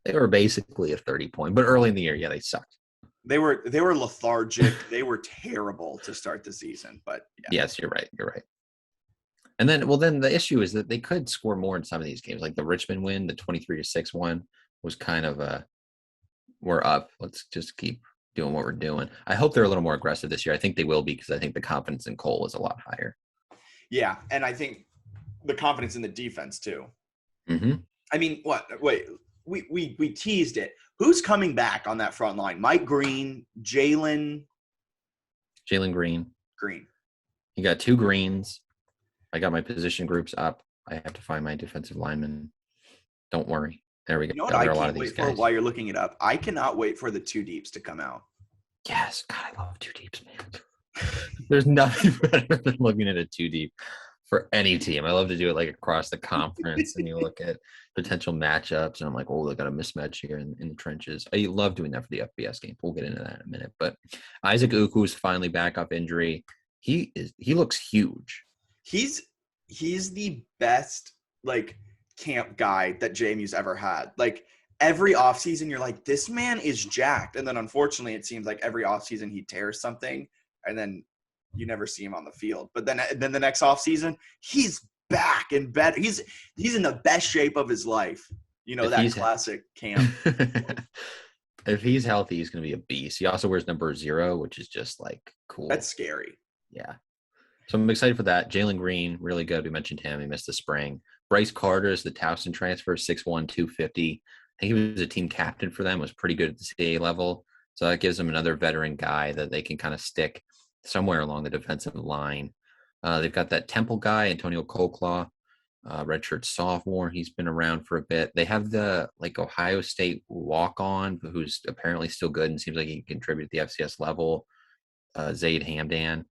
they were basically a 30-point, but early in the year, yeah, they sucked. They were lethargic. They were terrible to start the season, but yeah. Yes, you're right. And then the issue is that they could score more in some of these games. Like the Richmond win, the 23-6 one was kind of we're up. Let's just keep doing what we're doing. I hope they're a little more aggressive this year. I think they will be because I think the confidence in Cole is a lot higher. Yeah, and I think the confidence in the defense too. Mm-hmm. I mean, wait, we teased it. Who's coming back on that front line? Mike Green, Jalen Green. You got 2 Greens. I got my position groups up. I have to find my defensive lineman. Don't worry. There we go. You know what I can't wait for while you're looking it up? I cannot wait for the 2 deeps to come out. Yes. God, I love 2 deeps, man. There's nothing better than looking at a 2 deep for any team. I love to do it like across the conference and you look at potential matchups and I'm like, oh, they got a mismatch here in the trenches. I love doing that for the FBS game. We'll get into that in a minute. But Isaac Uku is finally back off injury. He looks huge. He's the best camp guy that JMU's ever had. Like every offseason you're like, this man is jacked. And then unfortunately it seems like every offseason he tears something and then you never see him on the field. But then the next offseason, he's back and better. He's in the best shape of his life. That classic camp. If he's healthy, he's going to be a beast. He also wears number 0, which is just like cool. That's scary. Yeah. So I'm excited for that. Jalen Green, really good. We mentioned him. He missed the spring. Bryce Carter is the Towson transfer, 6'1", 250. I think he was a team captain for them, was pretty good at the CAA level. So that gives them another veteran guy that they can kind of stick somewhere along the defensive line. They've got that Temple guy, Antonio Colclaw, redshirt sophomore. He's been around for a bit. They have the Ohio State walk-on, who's apparently still good and seems like he can contribute at the FCS level. Zaid Hamdan,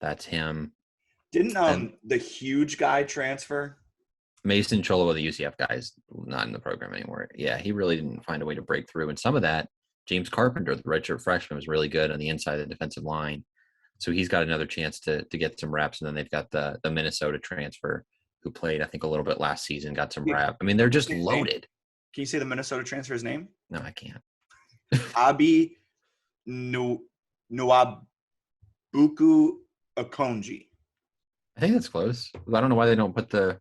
that's him. Didn't the huge guy transfer? Mason Cholo, the UCF guy, is not in the program anymore. Yeah, he really didn't find a way to break through. And some of that, James Carpenter, the redshirt freshman, was really good on the inside of the defensive line. So he's got another chance to get some reps. And then they've got the Minnesota transfer who played, I think, a little bit last season, got some rep. I mean, they're just loaded. Can you say the Minnesota transfer's name? No, I can't. Abi Nwabuku Akonji. I think that's close. I don't know why they don't put the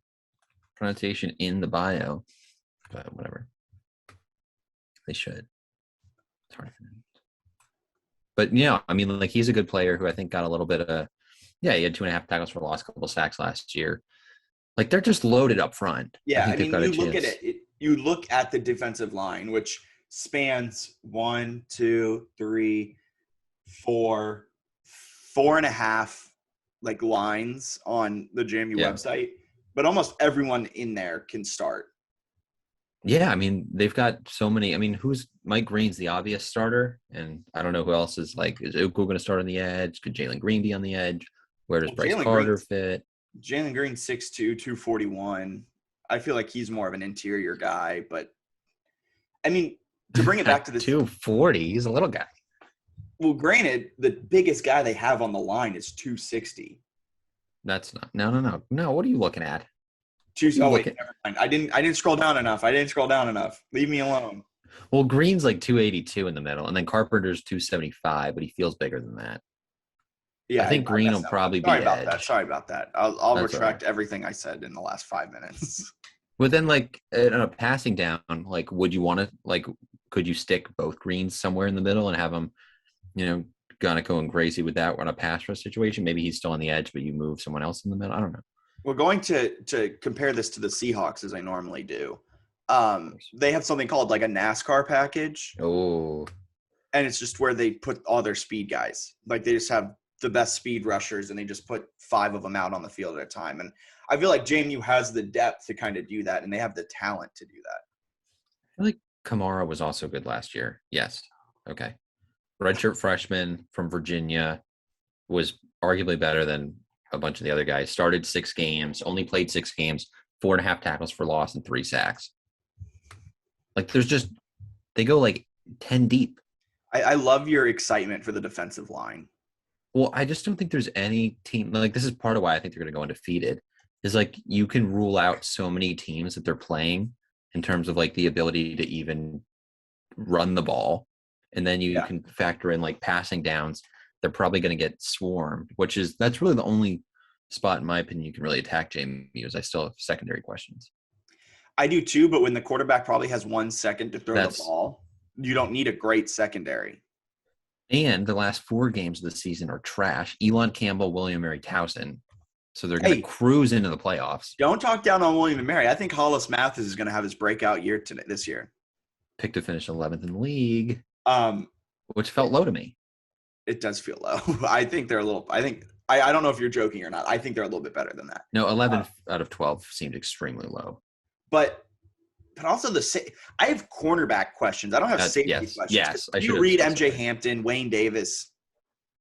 pronunciation in the bio, but whatever. They should. It's hard for them. But yeah, I mean, like, he's a good player who I think got a little bit of he had 2.5 tackles for loss, a couple of sacks last year. Like, they're just loaded up front. Yeah, I mean, you look at it. You look at the defensive line, which spans 1, 2, 3, 4, 4.5 lines on the JMU website, but almost everyone in there can start. Yeah, I mean, they've got so many. I mean, Mike Green's the obvious starter, and I don't know who else is Uku going to start on the edge? Could Jalen Green be on the edge? Where does Bryce Carter fit? Jalen Green, 6'2", 241. I feel like he's more of an interior guy, but I mean, to bring it back to this 240, he's a little guy. Well, granted, the biggest guy they have on the line is 260. That's not. No. What are you looking at? Never mind. I didn't scroll down enough. Leave me alone. Well, Green's 282 in the middle, and then Carpenter's 275, but he feels bigger than that. Yeah, I think Green will probably be edge. Sorry about that. I'll retract everything I said in the last 5 minutes. But then, in a passing down, would you want to, could you stick both Greens somewhere in the middle and have them, gonna go crazy with that on a pass rush situation? Maybe he's still on the edge, but you move someone else in the middle. I don't know. We're going to compare this to the Seahawks as I normally do. They have something called a NASCAR package. Oh. And it's just where they put all their speed guys. They just have the best speed rushers and they just put 5 of them out on the field at a time. And I feel like JMU has the depth to kind of do that, and they have the talent to do that. I feel like Kamara was also good last year. Yes. Okay. Redshirt freshman from Virginia, was arguably better than a bunch of the other guys. Started 6 games, only played 6 games, 4.5 tackles for loss and 3 sacks. They go 10 deep. I love your excitement for the defensive line. Well, I just don't think there's any team this is part of why I think they're going to go undefeated. Is you can rule out so many teams that they're playing in terms of the ability to even run the ball, and then you can factor in passing downs. They're probably going to get swarmed, that's really the only spot in my opinion you can really attack JMU. Is I still have secondary questions. I do too, but when the quarterback probably has 1 second to throw the ball, you don't need a great secondary. And the last 4 games of the season are trash. Elon Campbell, William Mary Towson. So they're going to cruise into the playoffs. Don't talk down on William and Mary. I think Hollis Mathis is going to have his breakout year this year. Picked to finish 11th in the league, which felt low to me. It does feel low. I think they're a little – I don't know if you're joking or not. I think they're a little bit better than that. No, 11 out of 12 seemed extremely low. But also I have cornerback questions. I don't have safety questions. Yes, you read MJ Hampton, Wayne Davis.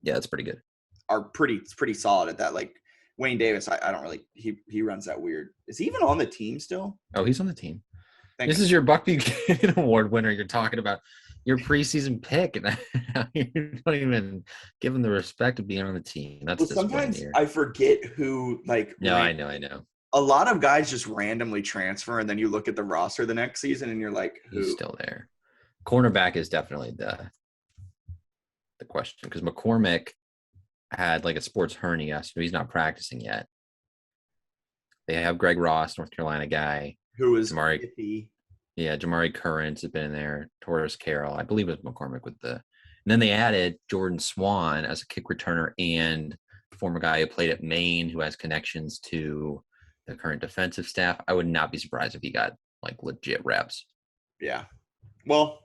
Yeah, that's pretty good. Are pretty solid at that. Wayne Davis, I don't really. He runs that weird. Is he even on the team still? Oh, he's on the team. This is your Buck Buchanan Award winner. You're talking about your preseason pick, and you don't even give him the respect of being on the team. That's sometimes I forget who. No, I know. A lot of guys just randomly transfer, and then you look at the roster the next season, and you're like, who? He's still there. Cornerback is definitely the question, because McCormick had like a sports hernia, so he's not practicing yet. They have Greg Ross, North Carolina guy. Who is Jamari? Yeah, Jamari Currents has been in there. Torres Carroll, I believe it was McCormick with the. And then they added Jordan Swan as a kick returner and former guy who played at Maine who has connections to the current defensive staff. I would not be surprised if he got like legit reps. Yeah. Well,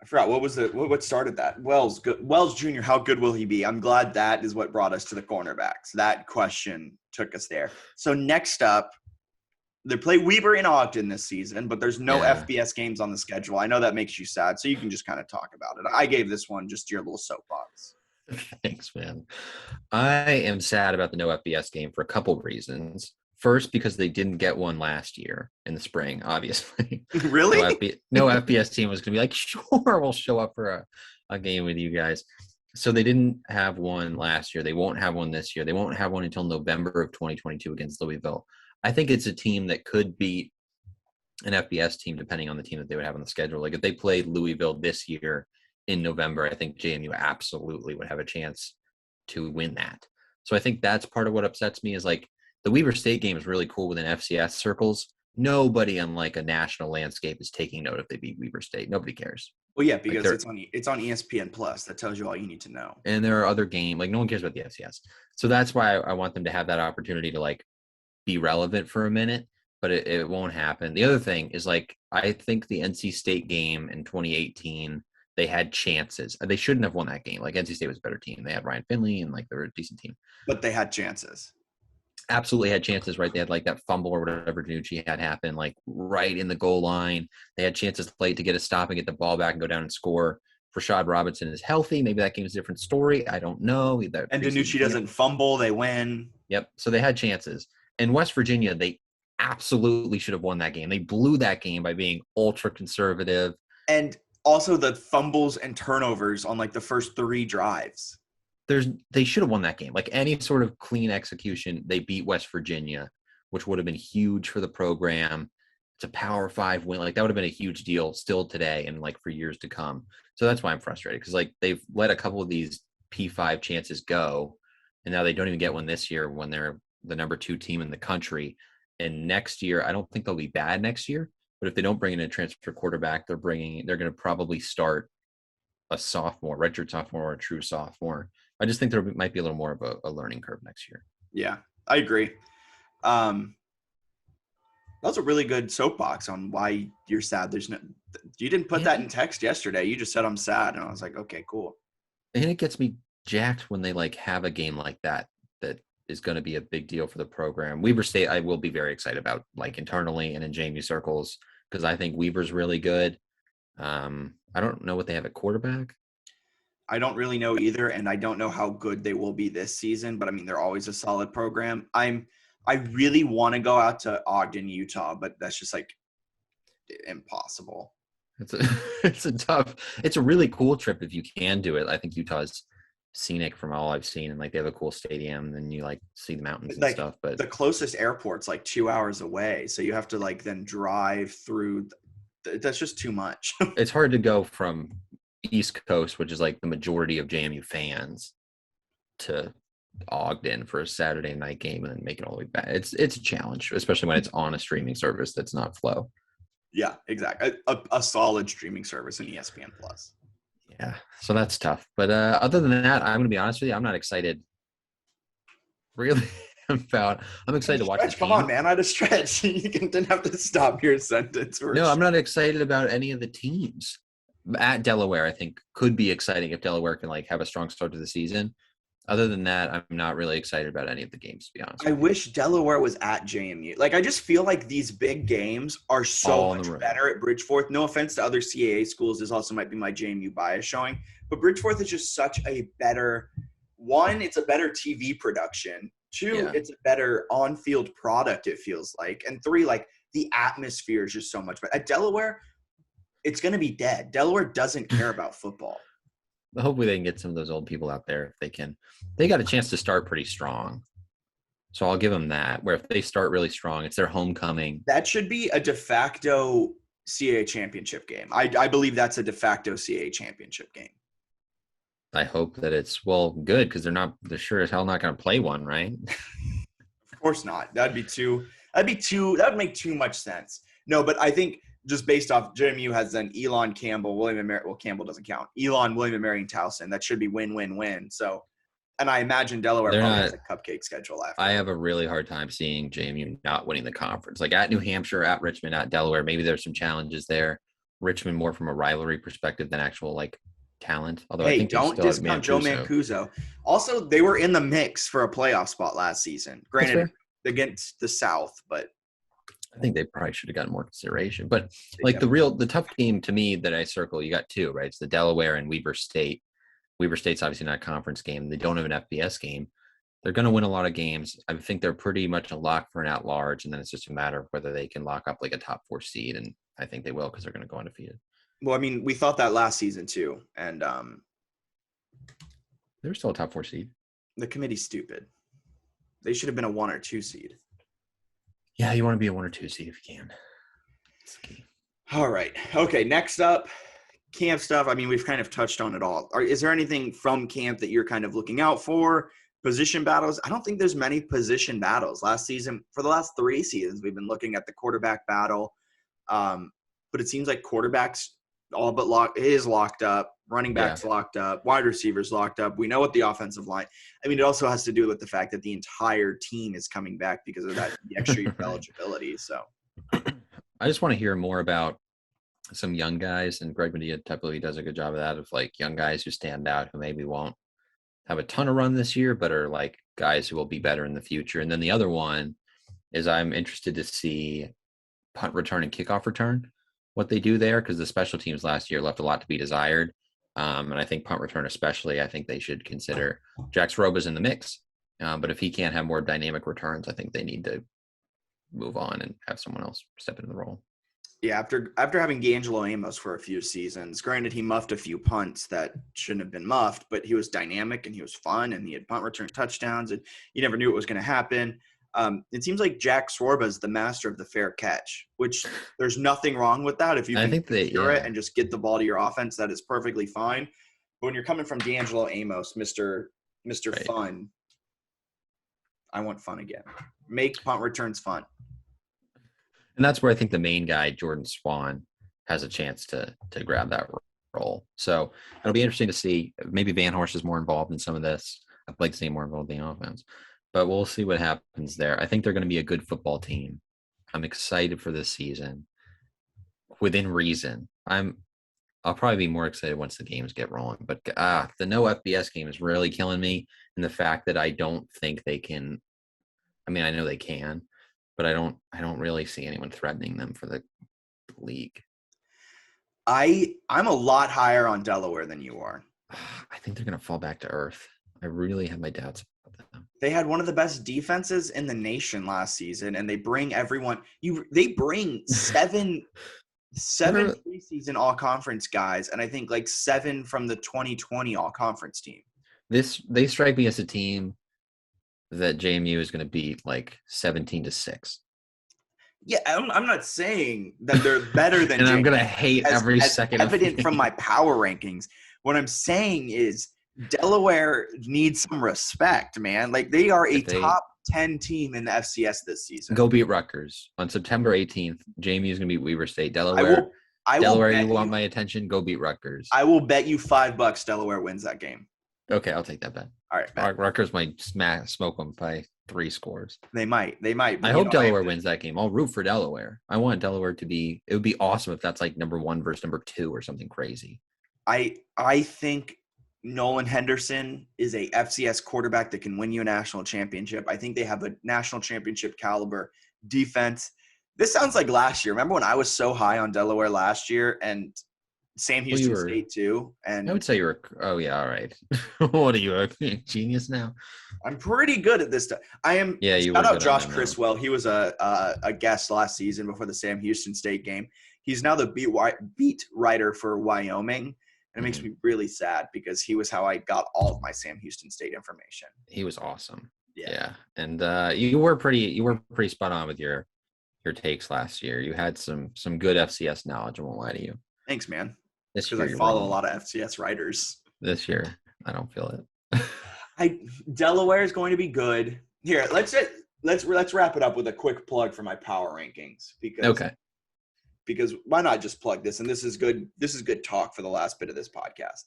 I forgot what started that. Wells Jr., how good will he be? I'm glad that is what brought us to the cornerbacks. That question took us there. So next up, they play Weber in Ogden this season, but there's no FBS games on the schedule. I know that makes you sad, so you can just kind of talk about it. I gave this one just your little soapbox. Thanks, man. I am sad about the no FBS game for a couple of reasons. First, because they didn't get one last year in the spring, obviously. Really? No FBS team was going to be like, sure, we'll show up for a game with you guys. So they didn't have one last year. They won't have one this year. They won't have one until November of 2022 against Louisville. I think it's a team that could beat an FBS team depending on the team that they would have on the schedule. Like if they played Louisville this year in November, I think JMU absolutely would have a chance to win that. So I think that's part of what upsets me is like the Weber State game is really cool within FCS circles. Nobody on like a national landscape is taking note if they beat Weber State. Nobody cares. Well, yeah, because like it's on ESPN Plus. That tells you all you need to know. And there are other games like no one cares about the FCS. So that's why I want them to have that opportunity to like be relevant for a minute, but it won't happen. The other thing is like I think the NC State game in 2018, they had chances. They shouldn't have won that game. Like NC State was a better team. They had Ryan Finley and like they were a decent team. But they had chances. Absolutely had chances, right? They had like that fumble or whatever Danucci had happen, like right in the goal line. They had chances late to get a stop and get the ball back and go down and score. Rashad Robinson is healthy. Maybe that game's a different story. I don't know. And Danucci doesn't fumble. They win. Yep. So they had chances. In West Virginia, they absolutely should have won that game. They blew that game by being ultra conservative. And also the fumbles and turnovers on like the first 3 drives. They should have won that game. Like any sort of clean execution, they beat West Virginia, which would have been huge for the program. It's a Power 5 win. Like that would have been a huge deal still today and like for years to come. So that's why I'm frustrated because like they've let a couple of these P5 chances go, and now they don't even get one this year when they're the number 2 team in the country. And next year, I don't think they'll be bad next year, but if they don't bring in a transfer quarterback, they're going to probably start a sophomore, redshirt sophomore, or a true sophomore. I just think there might be a little more of a learning curve next year. Yeah, I agree. That was a really good soapbox on why you're sad. You didn't put that in text yesterday. You just said I'm sad, and I was like, okay, cool. And it gets me jacked when they like have a game like that is going to be a big deal for the program. Weber State, I will be very excited about like internally and in JMU circles because I think Weber's really good. I don't know what they have at quarterback. I don't really know either, and I don't know how good they will be this season, but I mean, they're always a solid program. I really want to go out to Ogden, Utah, but that's just like impossible. It's a really cool trip if you can do it. I think Utah's scenic from all I've seen, and like they have a cool stadium and you like see the mountains and stuff, but the closest airport's like 2 hours away, so you have to like then drive through. That's just too much. It's hard to go from East Coast, which is like the majority of JMU fans, to Ogden for a Saturday night game and then make it all the way back. It's a challenge, especially when it's on a streaming service that's not Flow. Yeah, exactly. A solid streaming service in ESPN Plus. Yeah, so that's tough. But other than that, I'm going to be honest with you, I'm not excited really about – I'm excited to watch the team. Come on, man. I had to stretch. You didn't have to stop your sentence. No, I'm not excited about any of the teams. At Delaware, I think, could be exciting if Delaware can like have a strong start to the season. Other than that, I'm not really excited about any of the games, to be honest. I wish Delaware was at JMU. Like, I just feel like these big games are so much better at Bridgeforth. No offense to other CAA schools. This also might be my JMU bias showing. But Bridgeforth is just such a better – one, it's a better TV production. Two, it's a better on-field product, it feels like. And three, like, the atmosphere is just so much better. At Delaware, it's going to be dead. Delaware doesn't care about football. Hopefully they can get some of those old people out there if they can. They got a chance to start pretty strong. So I'll give them that, where if they start really strong, it's their homecoming. That should be a de facto CAA championship game. I believe that's a de facto CAA championship game. I hope that it's good because they're sure as hell not going to play one, right? Of course not. That would make too much sense. No, but I think just based off JMU has then Elon Campbell, Campbell doesn't count. Elon, William and Marion Towson. That should be win-win-win. So, and I imagine Delaware probably has a cupcake schedule after. I have a really hard time seeing JMU not winning the conference. Like at New Hampshire, at Richmond, at Delaware, maybe there's some challenges there. Richmond more from a rivalry perspective than actual like talent. Although I think don't discount Joe Mancuso. Also, they were in the mix for a playoff spot last season. Granted, against the South, but I think they probably should have gotten more consideration. But like the tough game to me that I circle, you got two, right? It's the Delaware and Weber State. Weber State's obviously not a conference game. They don't have an FBS game. They're going to win a lot of games. I think they're pretty much a lock for an at-large, and then it's just a matter of whether they can lock up like a top 4 seed, and I think they will because they're going to go undefeated. Well, I mean, we thought that last season too, and they were still a top 4 seed. The committee's stupid. They should have been a 1 or 2 seed. Yeah, you want to be a 1 or 2 seed if you can. It's key. All right. Okay, next up, camp stuff. I mean, we've kind of touched on it all. Is there anything from camp that you're kind of looking out for? Position battles? I don't think there's many position battles. Last season, for the last 3 seasons, we've been looking at the quarterback battle. But it seems like quarterbacks all but locked up. Running backs locked up. Wide receivers locked up. We know what the offensive line. I mean, it also has to do with the fact that the entire team is coming back because of that the extra year eligibility. So, I just want to hear more about some young guys, and Greg Medina typically does a good job of that. Of like young guys who stand out, who maybe won't have a ton of run this year, but are like guys who will be better in the future. And then the other one is I'm interested to see punt return and kickoff return, what they do there, because the special teams last year left a lot to be desired. And I think punt return especially, I think they should consider Jack Sroba's in the mix. But if he can't have more dynamic returns, I think they need to move on and have someone else step into the role. Yeah, after having D'Angelo Amos for a few seasons, granted he muffed a few punts that shouldn't have been muffed, but he was dynamic and he was fun and he had punt return touchdowns and you never knew what was going to happen. It seems like Jack Swarba is the master of the fair catch, which there's nothing wrong with that. If you can secure it and just get the ball to your offense, that is perfectly fine. But when you're coming from D'Angelo Amos, Mr. Right. Fun, I want fun again. Make punt returns fun. And that's where I think the main guy, Jordan Swan, has a chance to grab that role. So it'll be interesting to see. Maybe Van Horst is more involved in some of this. I'd like to see him more involved in the offense. But we'll see what happens there. I think they're going to be a good football team. I'm excited for this season. Within reason. I'll probably be more excited once the games get rolling. But the no FBS game is really killing me. And the fact that I don't think they can. I mean, I know they can, but I don't really see anyone threatening them for the league. I'm a lot higher on Delaware than you are. I think they're going to fall back to earth. I really have my doubts about them. They had one of the best defenses in the nation last season, and they bring everyone. They bring seven preseason all-conference guys, and I think like 7 from the 2020 all-conference team. They strike me as a team that JMU is going to beat like 17-6. Yeah, I'm not saying that they're better than. And JMU I'm going to hate every second. Evident from my power rankings. What I'm saying is Delaware needs some respect, man. Like they are top 10 team in the FCS this season. Go beat Rutgers on September 18th. JMU is going to beat Weber State. Delaware. Delaware, you want my attention? Go beat Rutgers. I will bet you $5 Delaware wins that game. Okay, I'll take that bet. All right, Rutgers might smoke them by 3 scores. They might. I hope Delaware wins that game. I'll root for Delaware. I want Delaware to be. It would be awesome if that's like number 1 versus number 2 or something crazy. I think Nolan Henderson is a FCS quarterback that can win you a national championship. I think they have a national championship caliber defense. This sounds like last year. Remember when I was so high on Delaware last year and Sam Houston State too? And I would say you were. Oh yeah, all right. What are you, a genius now? I'm pretty good at this stuff. I am. Yeah, you shout out Josh Criswell. He was a guest last season before the Sam Houston State game. He's now the beat writer for Wyoming. And it makes me really sad because he was how I got all of my Sam Houston State information. He was awesome. Yeah. And you were pretty spot on with your takes last year. You had some good FCS knowledge, I won't lie to you. Thanks, man. This because I follow a lot of FCS writers. This year. I don't feel it. Delaware is going to be good. Here, let's wrap it up with a quick plug for my power rankings because why not just plug this? And this is good. This is good talk for the last bit of this podcast.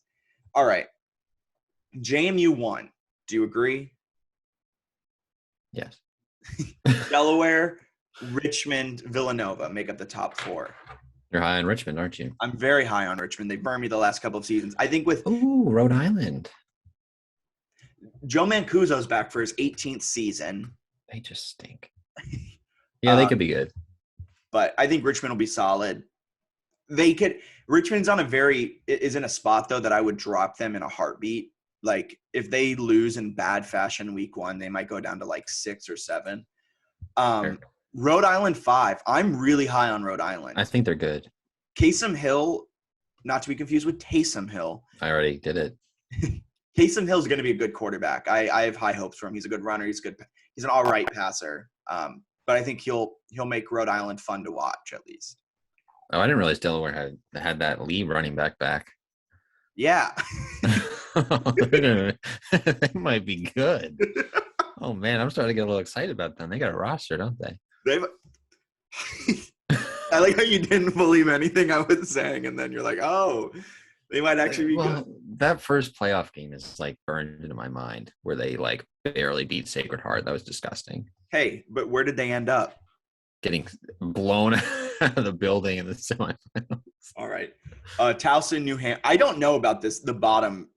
All right, JMU 1. Do you agree? Yes. Delaware, Richmond, Villanova make up the top 4. You're high on Richmond, aren't you? I'm very high on Richmond. They burned me the last couple of seasons. I think with Rhode Island. Joe Mancuso's back for his 18th season. They just stink. Yeah, they could be good. But I think Richmond will be solid. Richmond's is in a spot though that I would drop them in a heartbeat. Like if they lose in bad fashion week 1, they might go down to like 6 or 7. Sure. Rhode Island 5. I'm really high on Rhode Island. I think they're good. Kasem Hill, not to be confused with Taysom Hill. I already did it. Taysom Hill is going to be a good quarterback. I have high hopes for him. He's a good runner. He's an all right passer. But I think he'll make Rhode Island fun to watch at least. Oh, I didn't realize Delaware had that lead running back. Yeah. They might be good. Oh man, I'm starting to get a little excited about them. They got a roster, don't they? I like how you didn't believe anything I was saying, and then you're like, "Oh, they might actually be good." That first playoff game is like burned into my mind, where they like barely beat Sacred Heart. That was disgusting. Hey, but where did they end up? Getting blown out of the building in the semifinals. All right, Towson, New Hampshire. I don't know about this. The bottom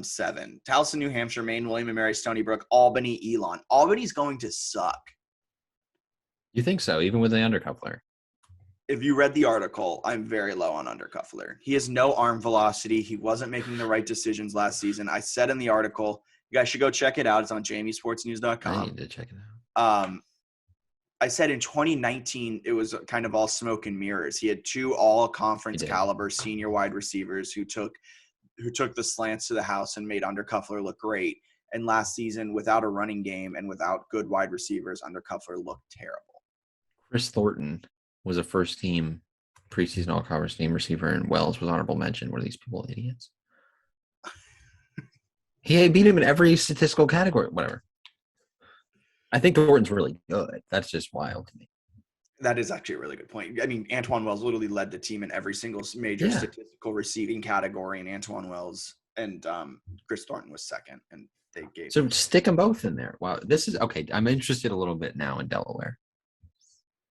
7: Towson, New Hampshire, Maine, William and Mary, Stony Brook, Albany, Elon. Albany's going to suck. You think so? Even with the Undercuffler? If you read the article, I'm very low on Undercuffler. He has no arm velocity. He wasn't making the right decisions last season. I said in the article, you guys should go check it out. It's on JMUSportsNews.com. I need to check it out. I said in 2019, it was kind of all smoke and mirrors. He had 2 all-conference caliber senior wide receivers who took the slants to the house and made Undercuffler look great. And last season, without a running game and without good wide receivers, Undercuffler looked terrible. Chris Thornton was a first-team preseason all-conference team receiver, and Wells was honorable mention. Were these people idiots? He beat him in every statistical category. Whatever. I think Thornton's really good. That's just wild to me. That is actually a really good point. I mean, Antoine Wells literally led the team in every single major statistical receiving category, and Antoine Wells and Chris Thornton was second, and they gave. So stick them both in there. Wow, this is okay. I'm interested a little bit now in Delaware.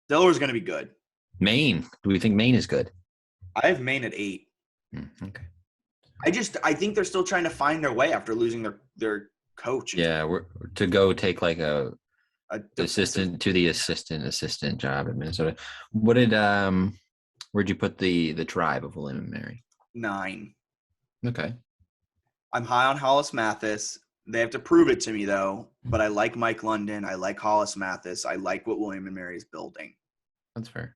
Delaware's going to be good. Maine. Do we think Maine is good? I have Maine at 8. Okay. I think they're still trying to find their way after losing their coach. Yeah, to go take like a assistant job in Minnesota. What did where'd you put the tribe of William and Mary? 9. Okay. I'm high on Hollis Mathis. They have to prove it to me though. But I like Mike London. I like Hollis Mathis. I like what William and Mary is building. That's fair.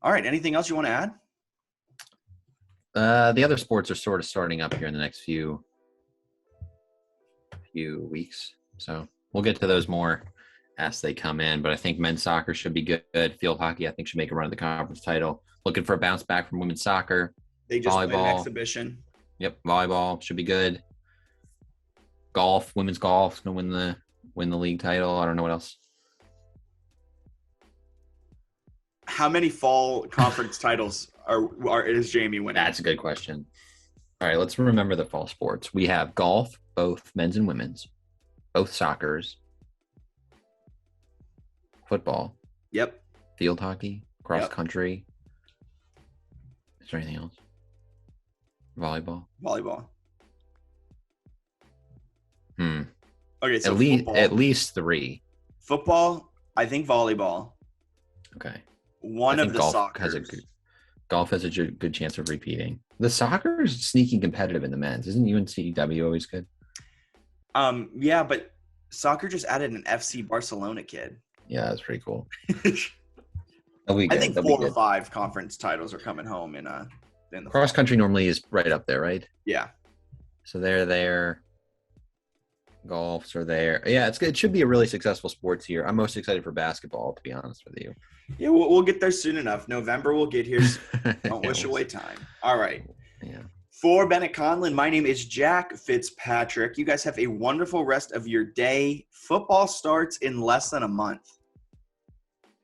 All right. Anything else you want to add? The other sports are sort of starting up here in the next few weeks. So we'll get to those more as they come in. But I think men's soccer should be good. Field hockey, I think, should make a run at the conference title. Looking for a bounce back from women's soccer. They just played an exhibition. Yep, volleyball should be good. Golf, women's golf, going to win the league title. I don't know what else. How many fall conference titles is JMU winning? That's a good question. All right, let's remember the fall sports. We have golf, both men's and women's, both soccers, football. Yep. Field hockey, cross country. Is there anything else? Volleyball. Okay, so at least 3. Football, I think volleyball. Okay. One of the soccer. Golf has a good chance of repeating. The soccer is sneaky competitive in the men's. Isn't UNCW always good? Yeah, but soccer just added an FC Barcelona kid. Yeah, that's pretty cool. I think 4 or 5 conference titles are coming home in the cross country normally is right up there, right? Yeah. So they're there. Golfs are there. Yeah, it's good. It should be a really successful sports year. I'm most excited for basketball, to be honest with you. Yeah, we'll get there soon enough. November will get here. Don't wish away time. All right. Yeah. For Bennett Conlon, my name is Jack Fitzpatrick. You guys have a wonderful rest of your day. Football starts in less than a month.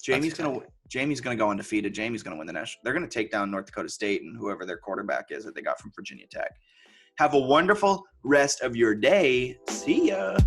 Jamie's gonna go undefeated. Jamie's gonna win the national. They're gonna take down North Dakota State and whoever their quarterback is that they got from Virginia Tech. Have a wonderful rest of your day. See ya.